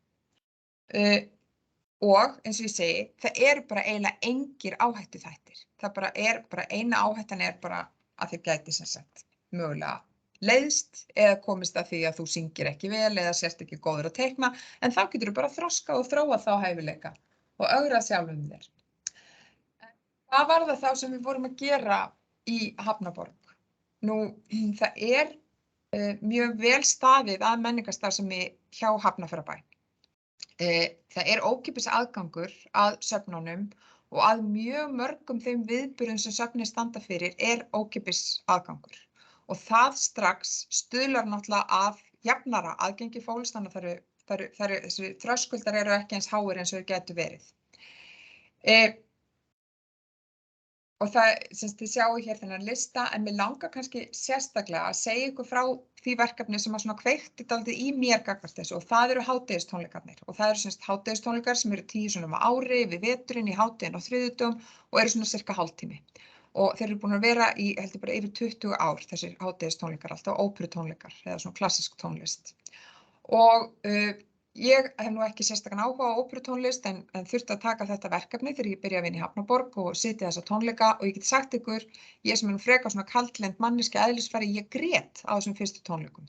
Og eins og ég segi, það bara eiginlega engir áhættuþættir. Það bara eina áhættan bara að þið gæti sem sagt mögulega leiðst eða komist að því að þú syngir ekki vel eða sérst ekki góður að teikna, en þá getur þú bara þroskað og þróað þá hæfileika og ögrað sjálfum þér. Hvað var það þá sem við vorum að gera í Hafnarborg? Nú, það mjög vel staðið að menningarstarfsemi hjá Hafnarfjarðarbæ. Það ókeypis aðgangur að söfnunum og að mjög mörgum þeim viðburðum sem söfnin standa fyrir ókeypis aðgangur. Og það strax stuðlar náttúrulega að jafnara aðgengi fólks, þannig að þessi þröskuldar ekki eins háir eins og þau getur verið. Og það, þið sjáu hér þennan lista, en mér langar kannski sérstaklega að segja ykkur frá því verkefni sem að svona kveikti dálítið í mér gagnvart þessu og það eru hádegistónleikarnir. Og það eru hádegistónleikar sem eru 10 sinnum á ári við veturinn í hádeginu á þriðjudögum og eru svona cirka hálftími. Og þeir eru búin að vera í, heldur bara yfir 20 ár, þessir hádegistónleikar, alltaf óperutónleikar eða svona klassísk tónlist. Og ég hef nú ekki sérstakann áhuga á óperutónlist en þurfti að taka þetta verkefni þegar ég byrjaði að vinna í Hafnarborg og sitja þessa tónleika og ég get sagt ykkur, ég sem nú frekar svona kaldlynd manneskja eðlisfæri, ég grét á þessum fyrstu tónleikum.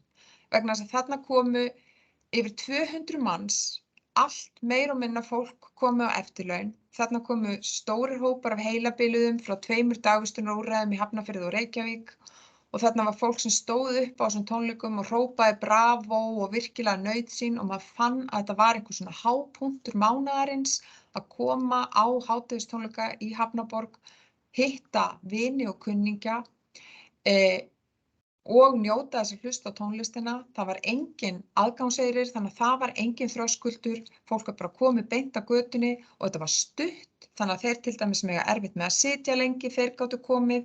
Vegna þess að þarna komu yfir 200 manns, allt meira og minna fólk komu á eftirlaun. Þarna komu stórir hópar af heilabiluðum frá 2 dagvistunarúrræðum í Hafnarfirði og Reykjavík. Og þarna var fólk sem stóð upp á þessum tónleikum og hrópaði bravo og virkilega naut sín og maður fann að þetta var einhver svona hápunktur mánaðarins að koma á hádegistónleika í Hafnarborg, hitta vini og kunningja og njóta þess að hlusta á tónlistina. Það var engin aðgangseyrir, þannig að það var engin þröskuldur, fólk var bara komið beint að götunni og þetta var stutt. þannig að þeir til dæmis mega erfitt með að sitja lengi, þeir gátu komið,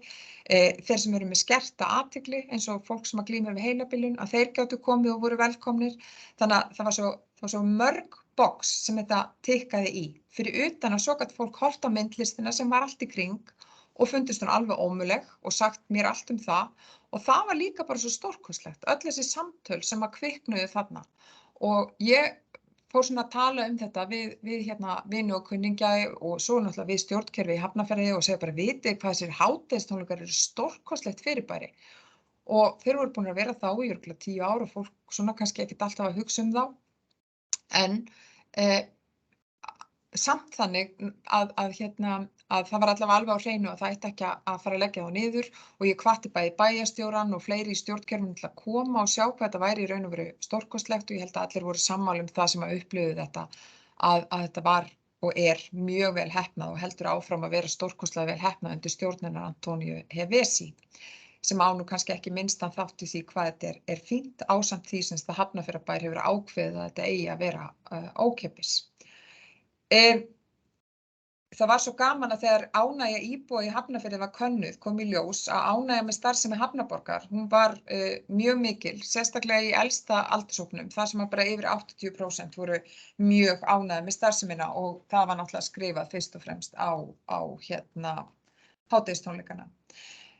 þeir sem eru með skerta athygli eins og fólk sem að glíma við heilabilun, að þeir gátu komið og voru velkomnir, þannig að það var svo mörg box sem þetta tikkaði í, fyrir utan að svo gat fólk horft á myndlistina sem var allt í kring og fundist hún alveg ómöguleg og sagt mér allt það og það var líka bara svo stórkostlegt, öll þessi samtöl sem að kviknuðu þarna og ég fór svona að tala þetta við hérna vini og kunningja og svo náttúrulega við stjórnkerfi í Hafnarfirði og segja bara vitið hvað þessir hádegistónleikar eru stórkostlegt fyrirbæri og þeir voru búin að vera þá í örugglega 10 ár og fólk svona kannski ekkert alltaf að hugsa þá en samt þannig að það var allavega alveg á hreinu að það ætti ekki að fara að leggja þá niður og ég hvatti bæði bæjarstjórann og fleiri í stjórnkerfinu til að koma og sjá hvað þetta væri í raun og veru stórkostlegt og ég held að allir voru sammála það sem að upplifðu þetta að þetta var og er mjög vel heppnað og heldur áfram að vera stórkostlega vel heppnað undir stjórnina Antonio Hevesi sem á nú kannski ekki minnstan þátt í því hvað þetta er fínt ásamt því sem það Hafnarfjarðarbær hefur ákveðið að þetta eigi að vera ókeypis. Það var svo gaman að þegar ánægja íbúa í Hafnarfirði var könnuð kom í ljós að ánægja með starfsemi Hafnarborgar, hún var mjög mikil, sérstaklega í elsta aldurshópnum, þar sem að bara yfir 80% voru mjög ánægja með starfsemina og það var náttúrulega skrifað fyrst og fremst á hádegistónleikana.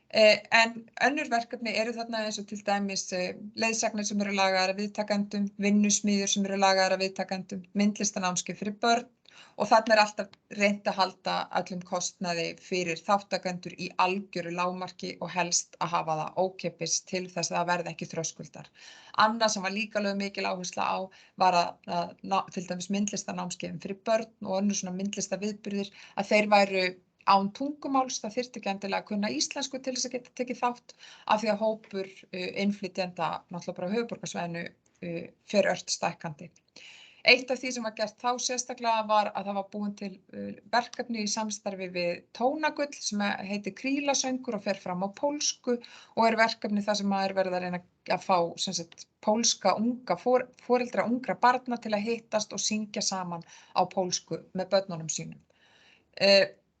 En önnur verkefni eru þarna eins og til dæmis leiðsagnir sem eru lagaðar af viðtakendum, vinnusmiðjur sem eru lagaðar af viðtakendum, myndlistanámskeið fyrir börn og þarna alltaf reynt að halda öllum kostnaði fyrir þáttakendur í algjöru lágmarki og helst að hafa það ókeypis til þess að það verði ekki þröskuldar. Annað sem var líka lögð mikil áhersla á var að til dæmis myndlistanámskeiðum fyrir börn og önnur svona myndlistaviðburðir að þeir væru án tungumáls, það þyrfti ekki endilega að kunna íslensku til þess að geta tekið þátt af því að hópur innflytjenda náttúrulega bara á höfuðborgarsvæðinu fer ört stækkandi. Eitt af því sem var gert þá sérstaklega var að það var búin til verkefni í samstarfi við Tónagull sem heitir Krílasöngur og fer fram á pólsku og er verkefni þar sem maður verið að reyna að fá sem sagt, pólska unga foreldra ungra barna til að hittast og syngja saman á pólsku með börnunum sínum.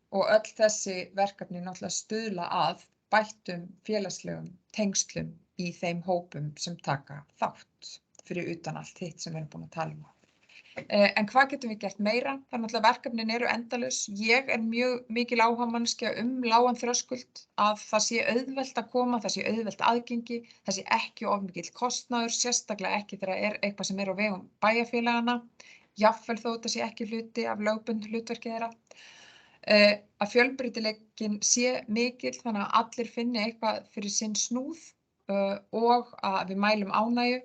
Og öll þessi verkefni náttúrulega stuðla að bættum félagslegum tengslum í þeim hópum sem taka þátt fyrir utan allt hitt sem við erum búin að tala um. En hvað getum við gert meira? Það er náttúrulega verkefnin eru endalaus. Ég er mjög mikil áhugamanneskja lágan þröskuld að það sé auðvelt að koma, það sé auðvelt aðgengi, það sé ekki of mikill kostnaður, sérstaklega ekki þegar er eitthvað sem er á vegum bæjarfélagana, jafnvel þó þetta sé ekki hluti af lögbundnu hlutverki þeirra. Að fjölbreytileikinn sé mikill þannig að allir finni eitthvað fyrir sinn snúð og að við mælum ánægju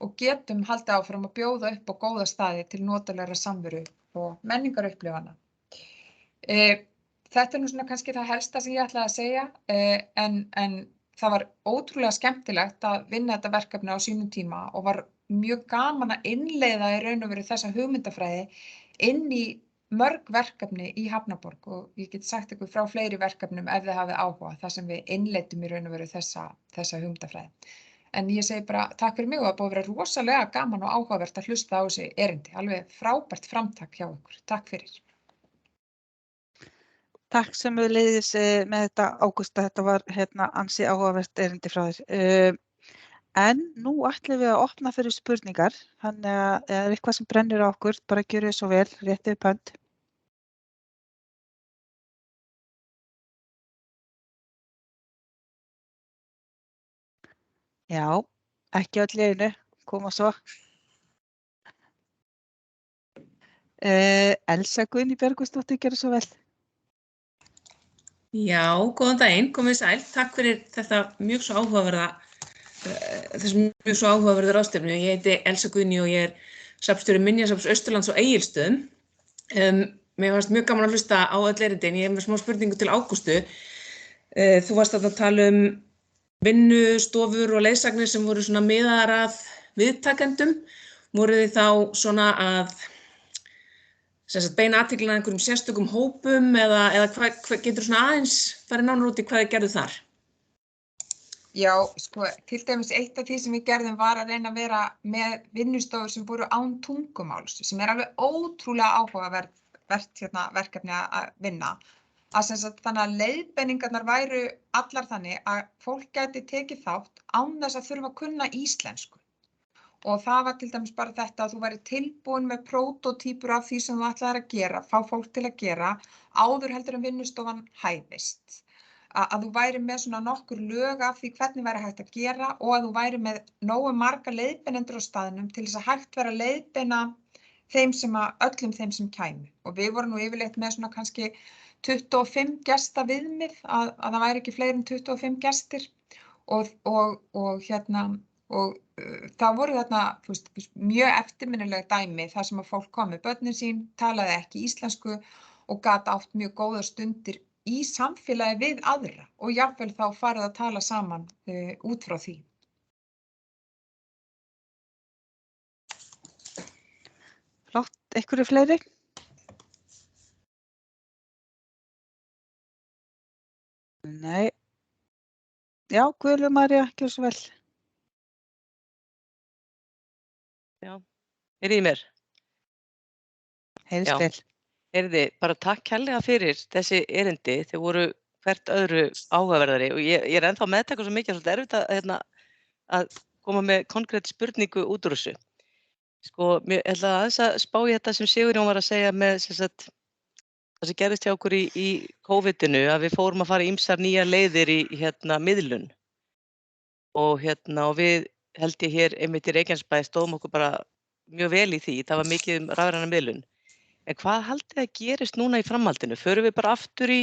og getum haldið áfram að bjóða upp á góða staði til notalegra samveru og menningarupplifana. Þetta nú svona kannski það helsta sem ég ætlaði að segja en það var ótrúlega skemmtilegt að vinna þetta verkefni á sínum tíma og var mjög gaman að innleiða í raun og veru þessa hugmyndafræði inn í mörg verkefni í Hafnarborg og ég get sagt ykkur frá fleiri verkefnum ef þið hafið áhuga þar sem við innleiddum í raun og veru þessa hugmyndafræði. En ég segi bara takk fyrir mig og það búið að vera rosalega gaman og áhugavert að hlusta á þessi erindi. Alveg frábært framtak hjá ykkur. Takk fyrir. Takk sem við leiðis með þetta Ágústa. Þetta var ansi áhugavert erindi frá þér. En nú ætlum við að opna fyrir spurningar, þannig að ef það er eitthvað sem brennir á okkur, bara gjörið svo vel, réttið upp hönd. Já, ekki öll í einu, koma svo. Elsa Guðný Björgvinsdóttir, gjörið svo vel. Já, góðan daginn, komið sæl. Takk fyrir þetta mjög svo áhugaverða ráðstefnu. Ég heiti Elsa Guðný og ég safnstjóri Minjasafns Austurlands og Egilsstöðum. Mér fannst mjög gaman að hlusta á öll erindin. Ég hef með smá spurningu til Ágústu. Þú varst að tala vinnustofur og leiðsagnir sem voru svona miðaðar að viðtakendum. Voru þið þá svona að beina athygli að einhverjum sérstökum hópum eða hvað getur svona aðeins farið nánar út í hvað þið gerðu þar? Já, sko, til dæmis eitt af því sem við gerðum var að reyna að vera með vinnustofur sem voru án tungumáls, sem er alveg ótrúlega áhugaverð verkefni að vinna. Þannig að leiðbeiningarnar væru allar þannig að fólk gæti tekið þátt án þess að þurfa að kunna íslensku. Og það var til dæmis bara þetta að þú væri tilbúin með prótótýpur af því sem þú ætlaðir að gera, fá fólk til að gera, áður heldur en vinnustofan hæfist. Að þú væri með svona nokkur lög af því hvernig væri hægt að gera og að þú væri með nógu marga leiðbeinendur á staðnum til þess að hægt vera að leiðbeina öllum þeim sem kæmu. Og við vorum nú yfirleitt með svona kannski 25 gesta viðmið, að það væri ekki fleiri en 25 gestir og það voru þarna mjög eftirminnileg dæmi þar sem að fólk kom með börnin sín, talaði ekki íslensku og gat átt mjög góðar stundir í samfélagi við aðra og jafnvel þá farið að tala saman út frá því. Flott, einhverju fleiri? Nei. Já, Guðlaug María, gjörðu svo vel. Já, heyrið í mér? Heyrist Já. vel. Heyrði, bara takk kærlega fyrir þessi erindi, þau voru hvert öðru áhugaverðari og ég er ennþá meðtaka svo mikið, svolítið erfitt að koma með konkrétt spurningu út úr þessu. Sko, ég ætla aðeins að spá í þetta sem Sigurjón var að segja með það sem gerðist hjá okkur í COVID-inu, að við fórum að fara ýmsar nýjar leiðir í miðlun og við held ég hér einmitt í Reykjanesbæ stóðum okkur bara mjög vel í því, það var mikið rafræna miðlun. En hvað haldið að gerist núna í framhaldinu? Förum við bara aftur í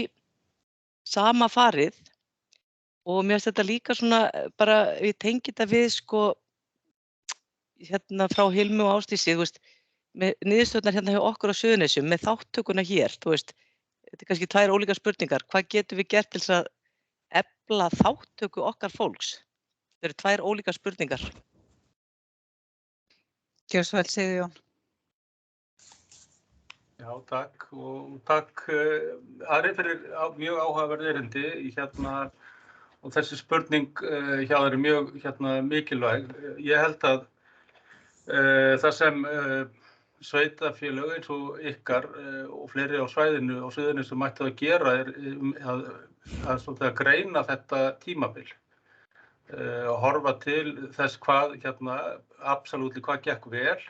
sama farið og mér finnst þetta líka svona bara, við tengjum þetta við sko frá Hilmu og Ásdísi, þú veist, með niðurstöðurnar hjá okkur á Suðurnesjum, með þátttökuna hér, þú veist, þetta kannski 2 ólíkar spurningar. Hvað getum við gert til þess að efla þátttöku okkar fólks? Þetta eru 2 ólíkar spurningar. Gjörðu svo vel, Sigurjón. Já, takk og takk Ari fyrir mjög áhugaverð erindi og þessi spurning hjá þér er mjög mikilvæg. Ég held að það sem sveitarfélög eins og ykkar og fleiri á svæðinu og Suðurnesjum mættu að gera er að greina þetta tímabil og horfa til þess hvað hvað gekk vel.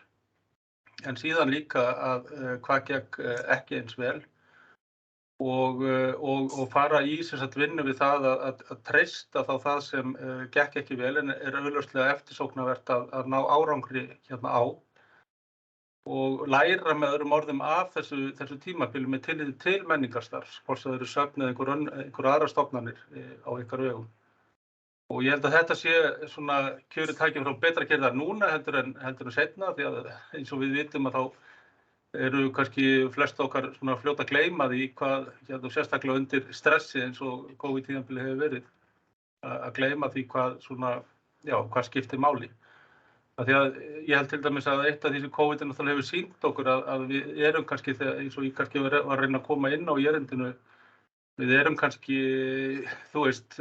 En síðan líka að hvað gekk ekki eins vel og fara í vinnu við það að treysta þá það sem gekk ekki vel en er augljóslega eftirsóknarvert að ná árangri á og læra með öðrum orðum af þessu tímabili með tilliti til menningarstarfs, hvort það eru söfn eða einhver aðrar stofnanir á ykkar vegum. Og ég held að þetta sé svona kjörið tækifæri og betra að gera það núna heldur en seinna, því að eins og við vitum að þá eru kannski flest okkar svona fljóta að gleyma því hvað, sérstaklega undir stressi eins og COVID-tímabilið hefur verið, að gleyma því hvað skiptir máli. Því að ég held til dæmis að eitt af því sem COVID náttúrulega hefur sýnt okkur að við erum kannski, eins og ég kannski var að reyna að koma inn á í erindinu, við erum kannski, þú veist,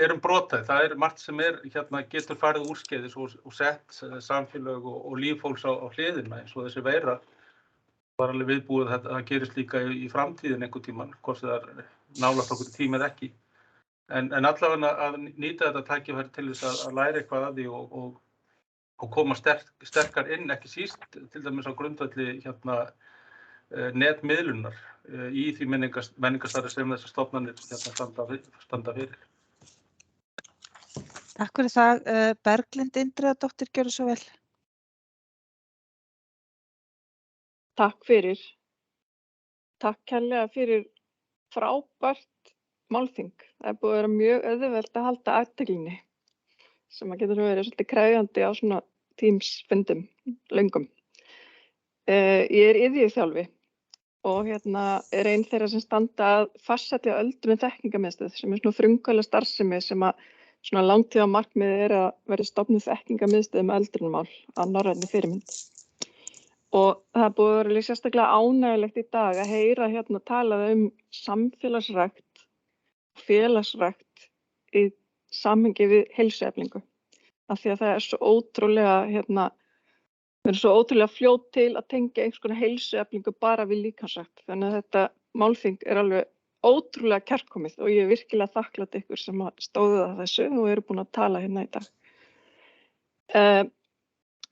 erum brotæð. Það er margt sem getur farið úrskeiðis og sett samfélög og líf fólks á hliðina eins og þessi veira var alveg viðbúið að það gerist líka í framtíðin einhvern tímann, hvort það er nálægt okkur tíma eða ekki. En allavega að nýta þetta tækifæri til þess að læra eitthvað af því og koma sterkar inn, ekki síst til dæmis á grundvelli netmiðlunar í því menningarstarfi sem þessar stofnanir standa fyrir. Takk fyrir það. Berglind Indriðadóttir, gjörðu svo vel. Takk fyrir. Takk kærlega fyrir frábært málþing. Það er búið að vera mjög auðvelt að halda athyglinni sem að getur verið svolítið krefjandi á svona Teams-fundum, löngum. Ég er iðjuþjálfi og er ein þeirra sem standa að farsætja öldrun þekkingarmiðstöð sem er svona frumkvöðla starfsemi sem að svona langtíma markmiðið er að verði stofnuð þekkingarmiðstöð með öldrunarmál að norrænni fyrirmynd. Og það er búið að vera sérstaklega ánægjulegt í dag að heyra talað samfélagsrækt, félagsrækt í samhengi við heilsueflingu. Af því að það er svo ótrúlega Við erum svo ótrúlega fljót til að tengja einhvers konar heilsueflingu bara við líkamsrækt. Þannig að þetta málþing alveg ótrúlega kærkomið og ég virkilega þakklát ykkur sem stóðu að þessu og eru búin að tala hérna í dag.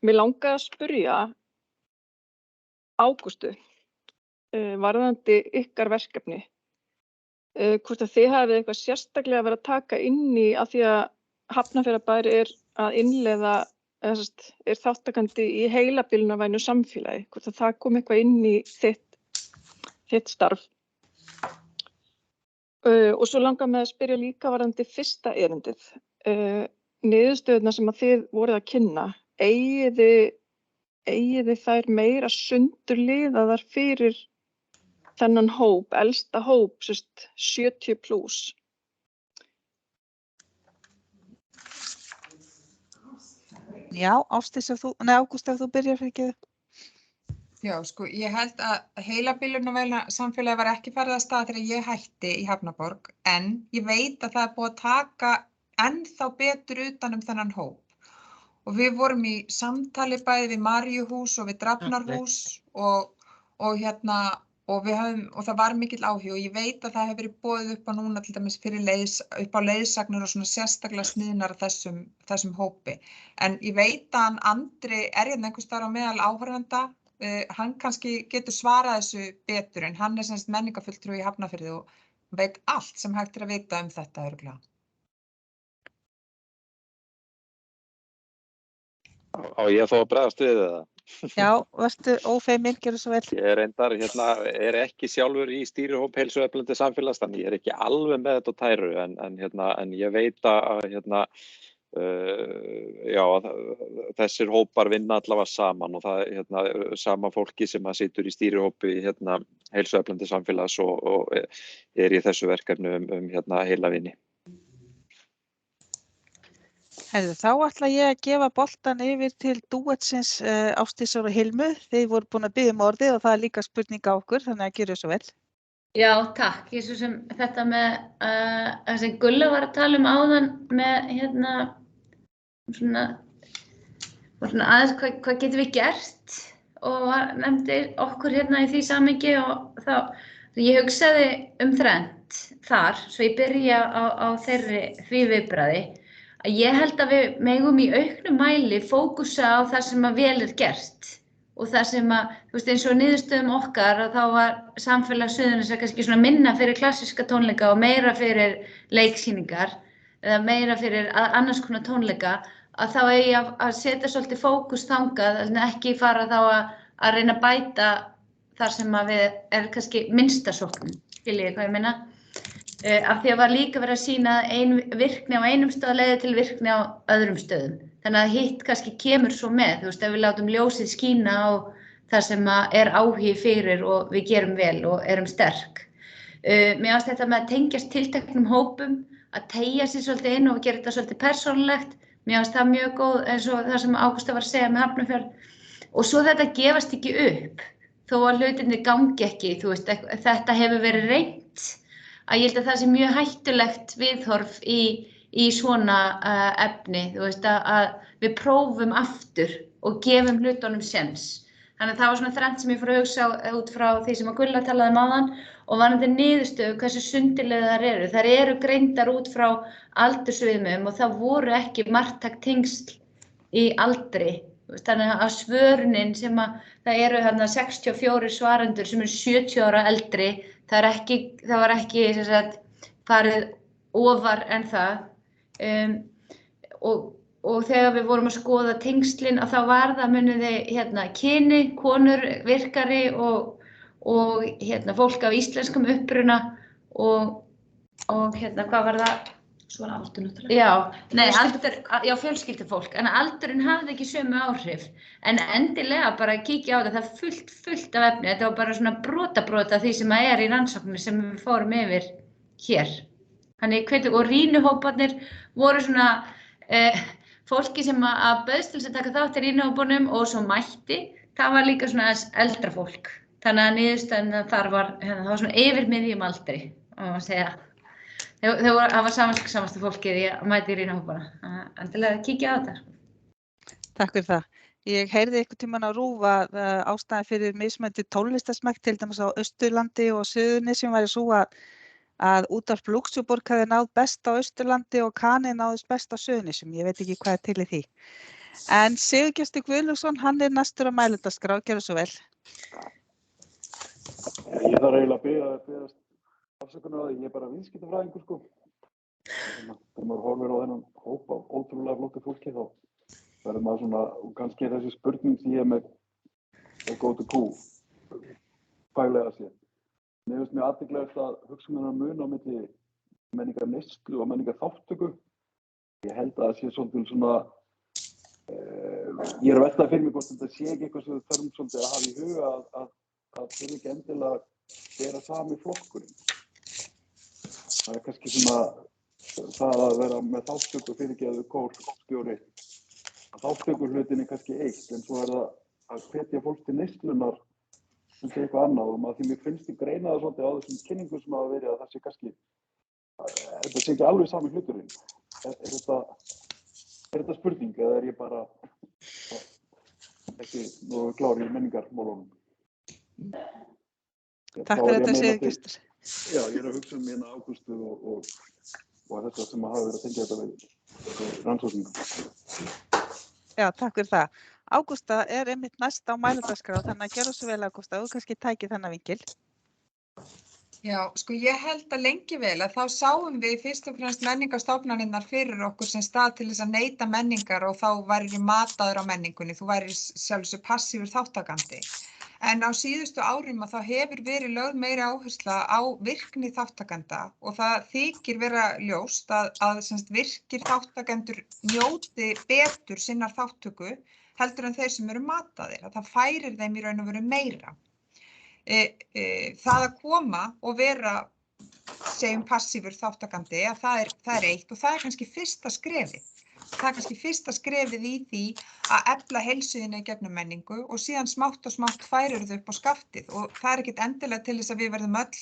Mér langaði að spyrja Ágústu varðandi ykkar verkefni. Hvort að þið hafið eitthvað sérstaklega verið að taka inn í að því að Hafnarfjarðarbær að innleiða er þáttakandi í heilabilunarvænu samfélagi. Hvort að það kom eitthvað inn í þitt starf. Og svo langar mig að spyrja líka varðandi fyrsta erindið. Niðurstöðurnar sem að þið voruð að kynna, eigið þið þær meira sundurliðaðar fyrir þennan hóp, elsta hóp, 70+. Já, Ágústa, ef þú byrjar fyrir ekki. Já, sko, ég held að heilabilunarvæna samfélagi var ekki farið að stað þegar ég hætti í Hafnarborg, en ég veit að það er búið að taka ennþá betur utan þennan hóp. Og við vorum í samtali bæði við Maríuhús og við Drafnarhús og það var mikill áhugi og ég veit að það hefur verið boðið upp á núna til dæmis upp á leiðsagnir og svona sérstaklega sniðnar þessum hópi. En ég veit að Andri er hérna einhvers staðar á meðal áhorfenda. Hann kannski getur svarað þessu betur en hann er menningarfulltrúi í Hafnarfirði og veit allt sem hægt er að vita þetta örugglega. Á ég að fá að bregðast við það? Já, vertu ófeimin, gerðu svo vel. Ég reyndar er ekki sjálfur í stýrihóp heilsueflandi samfélags, þannig ég er ekki alveg með þetta á tæru en ég veit að þessir hópar vinna allavega saman og það sama fólki sem situr í stýrihópi heilsueflandi samfélags og er í þessu verkefni heilavinni. Þá ætla ég að gefa boltan yfir til dúetsins Ásdísar og Hilmu. Þið voru búin að biðja orðið og það er líka spurning á okkur, þannig að gera svo vel. Já, takk. Ég svo sem þetta með það sem Gulla var að tala áðan með svona aðeins hvað getum við gert og nefndi okkur í því samhengi og þá ég hugsaði þrennt þar svo ég byrja á því viðbragði. Ég held að við megum í auknum mæli fókusa á það sem vel er gert og það sem eins og niðurstöðum okkar þá var samfélag Suðurnesja kannski svona minna fyrir klassíska tónleika og meira fyrir leiksýningar eða meira fyrir annars konar tónleika að þá eigi að setja svolítið fókus þangað, ekki fara þá að reyna að bæta þar sem við kannski minnsta sókn, skiljið hvað ég meina. Af því að var líka verið að sýna virkni á einum stað leiði til virkni á öðrum stöðum. Þannig að hitt kannski kemur svo með, ef við látum ljósið skína á það sem er áhugi fyrir og við gerum vel og erum sterk. Mér finnst þetta með að tengjast tilteknum hópum, að teygja sig svolítið inn og gera þetta svolítið persónulegt. Mér finnst það mjög góð eins og það sem Ágústa var að segja með Hafnarfjörð. Og svo þetta gefast ekki upp, þó að hlutirnir gangi ekki, þetta hefur verið reynt. Að ég held að það sé mjög hættulegt viðhorf í svona efni, að við prófum aftur og gefum hlutunum séns. Þannig að það var svona þrennt sem ég fór að hugsa út frá því sem Gulla talaði áðan og varðandi niðurstöðu hversu sundurliðar eru. Þær eru greindar út frá aldursviðmiðum og það voru ekki marktæk tengsl í aldri. Þannig að svörunin sem það eru 64 svarendur sem eru 70 ára eldri, það var ekki farið ofar en það og þegar við vorum að skoða tengslin að þá var það muniði kyni, konur, virkari og fólk af íslenskum uppruna og hvað var það? Svona aldur náttúrulega. Já, fjölskyldufólk, en aldurinn hafði ekki sömu áhrif. En endilega bara kíkja á það er fullt af efni. Þetta var bara svona brota því sem er í rannsókninni sem við fórum yfir hér. Og rýnuhóparnir voru svona fólki sem að bauðst til að taka þátt í rýnuhópunum og svo mætti. Það var líka svona eldra fólk. Þannig að niðurstaðan þar var svona yfir miðjum aldri, má maður segja. Það var samasta fólkið í að mæta í rýnuhópana. Endilega kíkja á þetta. Takk fyrir það. Ég heyrði einhvern tímann á RÚV að ástæðan fyrir mismunandi tónlistarsmekk til dæmis á Austurlandi og Suðurnesjum væri sú að útvarp Luxemborg hefði náð best á Austurlandi og Kaninn náðist best á Suðurnesjum. Ég veit ekki hvað er til í því. En Sigurgestur Guðlaugsson, hann næstur á mælendaskrá, gjörðu svo vel. Ég þarf eiginlega að biðjast afsökunar á því, ég er bara viðskiptafræðingur sko. Þegar maður horfir á þennan hóp af ótrúlega flottu fólki þá verður maður svona, og kannski er þessi spurning sem ég er með go to kú, faglega sér. Mér finnst mjög athyglisvert að hugsa þennan mun á milli menningar neyslu og menningar þátttöku. Ég held að það sé svolítið svona, ég er að velta fyrir mig hvort þetta sé ekki eitthvað sem við þurfum svolítið að hafa í huga að þurfi ekki endilega vera sami flokkurinn. Það er kannski svona það að vera með þátttöku fyrirgeðu kórstjóri. Þátttökuhlutin er kannski eitt, en svo er það að hvetja fólk til neyslunar sem sé eitthvað annað og því mér finnst ég greina það svolítið á þessum kynningum sem hafa verið að það sé kannski, þetta sé ekki alveg sami hluturinn. Er þetta spurning eða er ég bara ekki nógu klár í menningarmálunum? Takk fyrir þetta Sigurgestur. Já, ég er að hugsa hérna Ágústu og þetta sem hafa verið að tengja þetta við rannsókningum. Já, takk fyrir það. Ágústa er einmitt næst á mælendaskrá, þannig að gjörðu svo vel Ágústa og kannski tækið þennan vinkil. Já, sko ég held að lengi vel að þá sáum við fyrst og fremst menningarstofnanirnar fyrir okkur sem stað til þess að neyta menningar og þá væri mataður á menningunni, þú væri sjálfsög passífur þáttakandi. En á síðustu árum að þá hefur verið lögð meiri áhersla á virkni þáttakanda og það þykir vera ljóst að virkir þáttakendur njóti betur sinnar þáttöku heldur en þeir sem eru mataðir, að það færir þeim í raun og veru meira. Það að koma og vera, segjum passífur þáttakandi, að það er eitt og það er kannski fyrsta skrefið. Það er kannski fyrsta skrefið í því að efla heilsuðina í gegnum menningu og síðan smátt og smátt færir þau upp á skaftið og það er ekkert endilega til þess að við verðum öll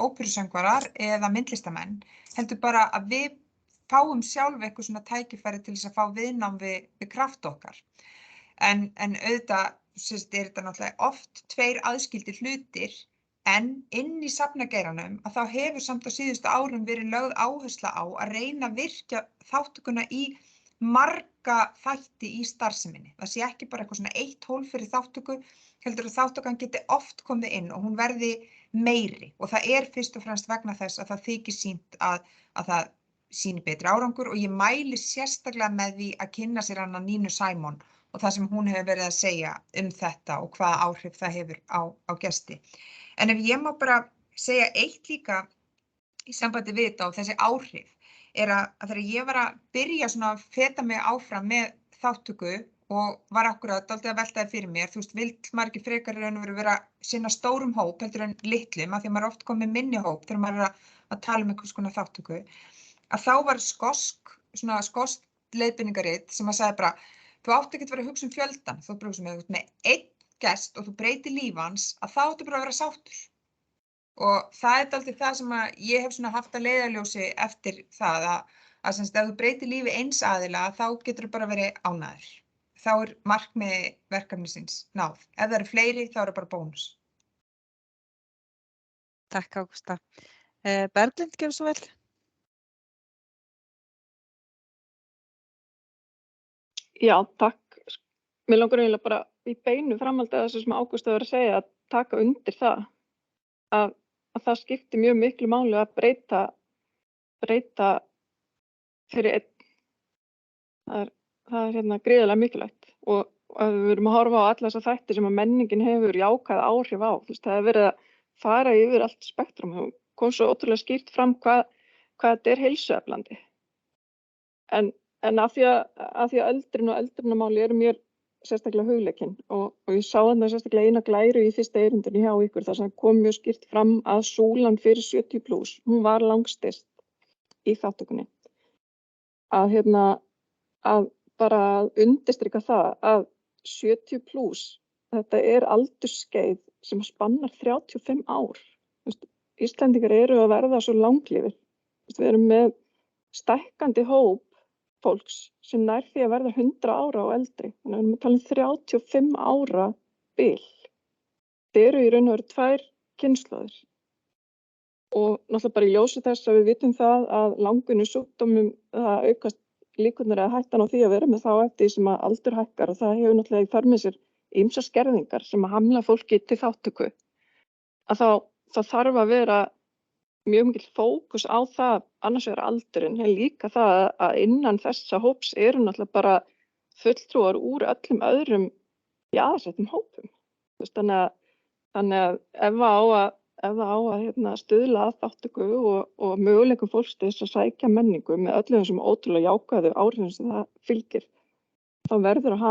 óperusöngvarar eða myndlistamenn, heldur bara að við fáum sjálf eitthvað svona tækifæri til þess að fá viðnám við kraft okkar. En auðvitað er þetta náttúrulega oft tveir aðskildir hlutir en inn í safnageiranum að þá hefur samt á síðustu árum verið lögð áhersla á að reyna að virkja þáttökuna í marga þætti í starfseminni. Það sé ekki bara eitthvað svona eitt hólf fyrir þáttöku, heldur að þáttökan geti oft komið inn og hún verði meiri og það er fyrst og fremst vegna þess að það þykir sýnt að það sýni betri árangur og ég mæli sérstaklega með því að kynna sér hana Nínu Sæmon og það sem hún hefur verið að segja þetta og hvaða áhrif það hefur á gesti. En ef ég má bara segja eitt líka í sambandi við þetta og þessi áhrif er að þegar ég var að byrja svona að feta mig áfram með þáttöku og var akkurat dálítið að velta það fyrir mér, þú veist, vill maður ekki frekar í raun og veru vera sinna stórum hóp heldur en litlum, af því að maður oft komið minni hóp þegar maður er að tala um einhvers konar þáttöku, að þá var skoskt leiðbeiningarit sem að sagði bara, þú átt ekki að vera að hugsa um fjöldan, þú bara hugsa með einn gest og þú breytir líf hans, að þá áttu bara að vera sáttur. Og það er alltaf það sem að ég hef svona haft að leiðarljósi eftir það að semst ef þú breytir lífi eins aðila þá getur þú bara verið ánægður. Þá er markmið verkefnisins náð. Ef það eru fleiri þá er það bara bónus. Takk Ágústa. Berglind, gjörðu svo vel. Já, takk. Mér langar eiginlega bara í beinu framhaldi að þessu sem Ágústa var að segja að taka undir það. Að það skiptir mjög miklu máli að breyta fyrir einn. Það er gríðarlega mikilvægt og við erum að horfa á alla þessa þætti sem að menningin hefur jákvæð áhrif á. Það er verið að fara yfir allt spektrum og kom svo ótrúlega skýrt fram hvað þetta er heilsueflandi. En af því að öldrun og öldrunarmáli eru mér sérstaklega hugleikinn og ég sá þarna sérstaklega eina glæru í fyrsta erindinu hjá ykkur þar sem kom mjög skýrt fram að súlan fyrir 70+, hún var langstyrst í þáttökunni. Að bara undirstrika það að 70+, þetta er aldurskeið sem spannar 35 ár. Íslendingar eru að verða svo langlífir. Við erum með stækkandi hóp fólks sem nær því að verða 100 ára og eldri. Þannig að við erum að tala um 35 ára bil. Þetta eru í raun og veru 2 kynslóðir. Og náttúrulega bara í ljósi þess að við vitum það að langvinnu sjúkdómum það aukast líkurnar eða hættan á því að vera með þá eftir því sem að aldur hækkar og það hefur náttúrulega í för með sér ýmsar skerðingar sem að hamla fólki til þátttöku. Að þá þarf að vera mjög mikill fókus á það, annars vegar aldurinn, en líka það að innan þessa hóps eru náttúrulega bara fulltrúar úr öllum öðrum jaðarsettum hópum. Þannig að ef það á að stuðla að þátttöku og möguleikum fólks til þess að sækja menningu með öllum þessum ótrúlega jákvæðu áhrifum sem það fylgir, þá verður að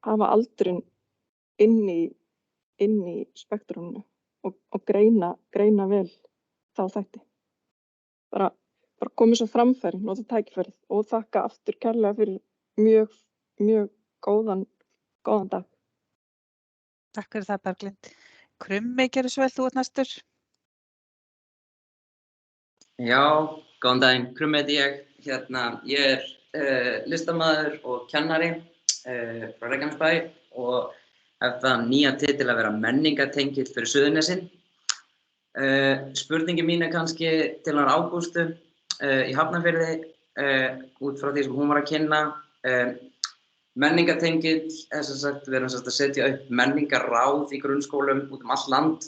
hafa aldurinn inn í spektruminu og greina vel þá þætti. Bara komið svo framfæri, nota tækifærið og þakka aftur kærlega fyrir mjög góðan dag. Takk fyrir það, Berglind. Krummi, gerðu svo vel, þú ert næstur. Já, góðan daginn. Krummi heiti ég. Ég listamaður og kennari frá Reykjanesbæ og hef það nýja titil að vera menningartengill fyrir Suðurnesin. Spurningin mín kannski til hann Ágústu í Hafnarfirði út frá því sem hún var að kynna. Menningartengill við erum að setja upp menningarráð í grunnskólum út allt land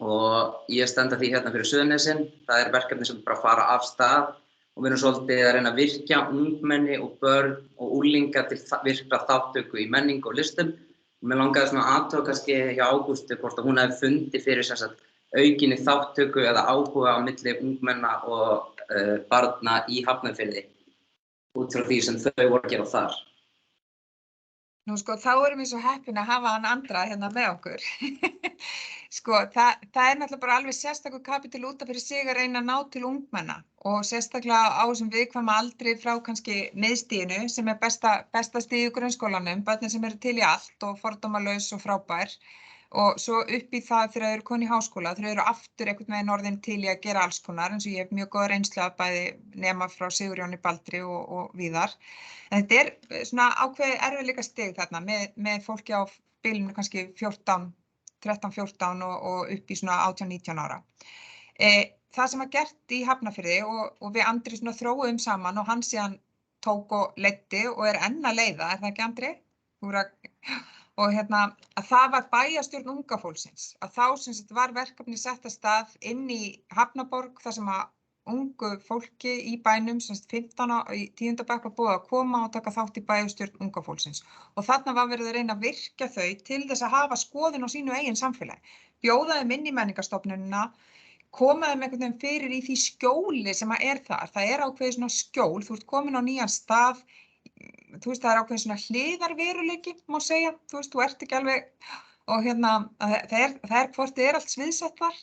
og ég stend að því hérna fyrir Suðurnesin. Það verkefni sem bara fara af stað og við erum svolítið að reyna að virkja ungmenni og börn og unglinga til virkra þátttöku í menningu og listum. Mér langaði svona aðtöku kannski hjá Ágústu hvort að hún hefði fundið fyrir aukinni þátttöku eða áhuga á milli ungmenna og barna í Hafnarfirði út frá því sem þau voru að gera þar. Nú þá erum við svo heppin að hafa hann Andra hérna með okkur. Það náttúrulega bara alveg sérstakur kapítul út af fyrir sig að reyna að ná til ungmenna og sérstaklega á þessum viðkvæma aldri frá kannski miðstiginu sem besta stig í grunnskólanum, börnin sem eru til í allt og fordómalaus og frábær. Og svo upp í það þegar þau eru komin í háskóla, þau eru aftur einhvern veginn orðin til í að gera alls konar, eins og ég hef mjög góða reynslu af bæði nema frá Sigurjóni Baldri og víðar. En þetta svona ákveðið erfiðleikastig þarna með fólki á bilinu kannski 13-14 og upp í svona 18-19 ára. Það sem var gert í Hafnarfirði og við Andri svona þróuðum saman og hann síðan tók og leiddi og enn að leiða, það ekki Andri? Og að það var bæjarstjórn unga fólksins, að þá var verkefni sett af stað inn í Hafnarborg þar sem að ungu fólki í bænum, 15 í 10. bekk var búið að koma og taka þátt í bæjarstjórn unga fólksins. Og þarna var verið að reyna að virkja þau til þess að hafa skoðun á sínu eigin samfélagi. Bjóða þeim inn í menningarstofnunina, koma þeim einhvern veginn fyrir í því skjóli sem að þar. Það ákveðið svona skjól, þú ert komin á nýjan stað, það ákveðin svona hliðarveruleiki, má segja, þú ert ekki alveg, og það hvort þið allt sviðsett þar,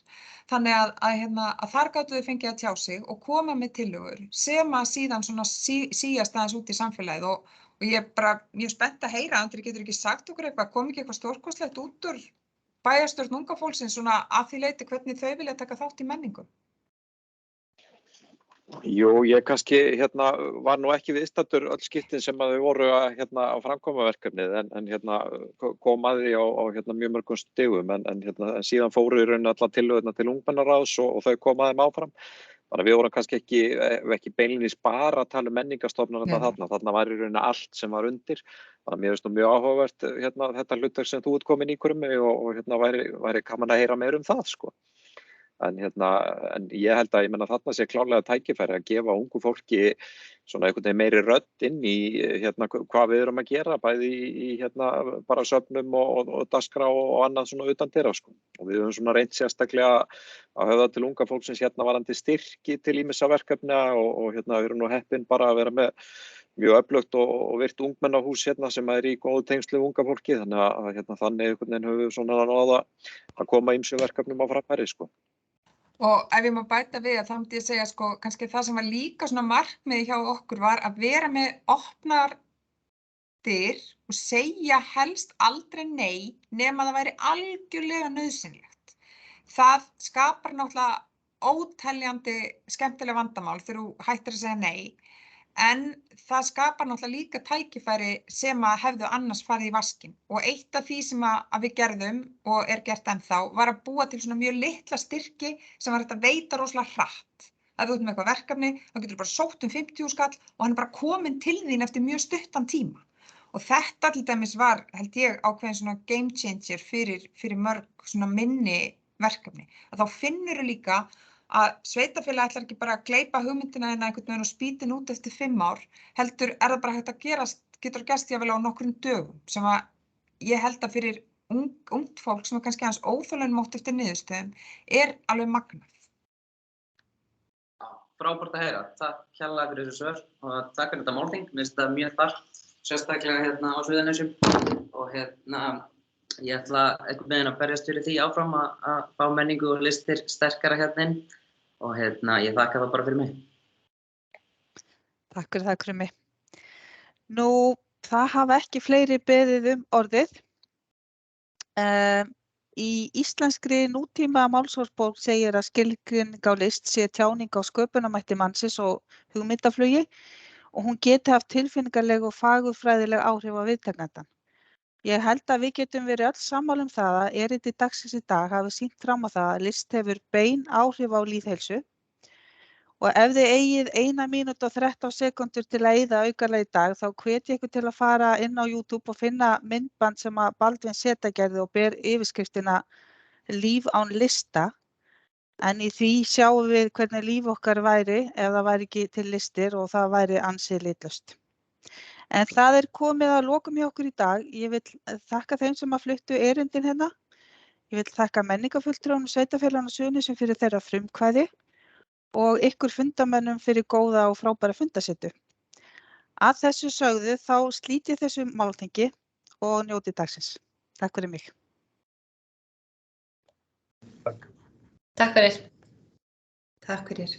þannig að þar gátu þau fengið að tjá sig og koma með tillögur sem að síðan svona síast aðeins út í samfélagið og ég er spennt að heyra, Andri getur ekki sagt okkur eitthvað, kom ekki eitthvað stórkostlegt út úr bæjarstjórn unga fólksins svona að því leyti hvernig þau vilja taka þátt í menningu? Jú, ég kannski var nú ekki viðstaddur öll skiptin sem að þau voru á framkomaverkefnið en kom að því á mjög mörgum stigum en síðan fóru í raun allar tillögurnar til ungmennaráðs og þau kom að þeim áfram. Þannig að við vorum kannski ekki beinlínis bara að tala um menningarstofnanirnar þarna var í raun allt sem var undir. Þannig að mér finnst nú mjög áhugavert þetta hlutverk sem þú ert komin í Krummi og væri gaman að heyra meira um það sko. En ég held að þarna sé klárlega tækifæri að gefa ungu fólki svona einhvern veginn meiri rödd inn í hvað við erum að gera, bæði í bara söfnum og dagskrá og annað svona utan dyra sko. Og við höfum svona reynt sérstaklega að höfða til unga fólksins varðandi styrki til ýmissa verkefna og við erum nú heppin bara að vera með mjög öflugt og virt ungmennahús sem í góðu tengslu við unga fólki, þannig að þannig einhvern veginn höfum við svona náð að koma ýmsum verkefnum á framfæri sko. Og ef ég má bæta við þá myndi ég segja sko, kannski það sem var líka svona markmiði hjá okkur var að vera með opnar dyr og segja helst aldrei nei nema það væri algjörlega nauðsynlegt. Það skapar náttúrulega óteljandi skemmtileg vandamál þegar þú hættir að segja nei. en það skapar náttúrulega líka tækifæri sem að hefðu annars farið í vaskinn. Og eitt af því sem að við gerðum og gert ennþá var að búa til svona mjög litla styrki sem var hægt að veita rosalega hratt. Ef þú ert með eitthvað verkefni, þá getur bara sótt 50.000 skall og hann bara kominn til þín eftir mjög stuttan tíma. Og þetta til dæmis var, held ég, ákveðin svona game changer fyrir mörg svona minni verkefni. Að þá finnurðu líka að sveitarfélagið ætlar ekki bara að gleypa hugmyndina einhvern veginn og spýtin út eftir 5 ár, heldur það bara hægt að getur gerst jáfnvel á nokkrum dögum, sem að ég held að fyrir ungt fólk sem kannski aðeins óþolinmótt eftir niðurstöðum alveg magnað. Frábært að heyra. Takk kærlega fyrir þessu svör og takk fyrir þetta málþing. Mér finnst þetta mjög þarft, sérstaklega hérna á Suðurnesjum og ég ætla einhvern veginn að berjast fyrir því áfram að fá menningu og listir sterkara hérna inn og ég þakka það bara fyrir mig. Takk fyrir það, Krummi. Nú, það hafa ekki fleiri beðið orðið. Í íslenskri nútíma málsvarsbók segir að skilgreining á list sé tjáning á sköpunarmætti mannsins og hugmyndaflugi og hún geti haft tilfinningarleg og fagurfræðileg áhrif á viðtakandann. Ég held að við getum verið öll sammála það að erindi dagsins í dag hafi sýnt fram á það að list hefur bein áhrif á lýðheilsu og ef þið eigið 1 mínútu og 13 sekúndur til að eyða aukalega í dag þá hvet ég ykkur til að fara inn á YouTube og finna myndband sem að Baldvin Z gerði og ber yfirskriftina Líf án lista. En í því sjáum við hvernig líf okkar væri ef það væri ekki til listir og það væri ansi litlaust. En það komið að lokum hjá okkur í dag. Ég vil þakka þeim sem að fluttu erindin hérna. Ég vil þakka menningarfulltrúum sveitarfélaganna Suðurnesjum fyrir þeirra frumkvæði og ykkur fundamönnum fyrir góða og frábæra fundasetu. Að þessu sögðu þá slít ég þessu málþingi og njóti dagsins. Takk fyrir mig. Takk fyrir. Takk fyrir.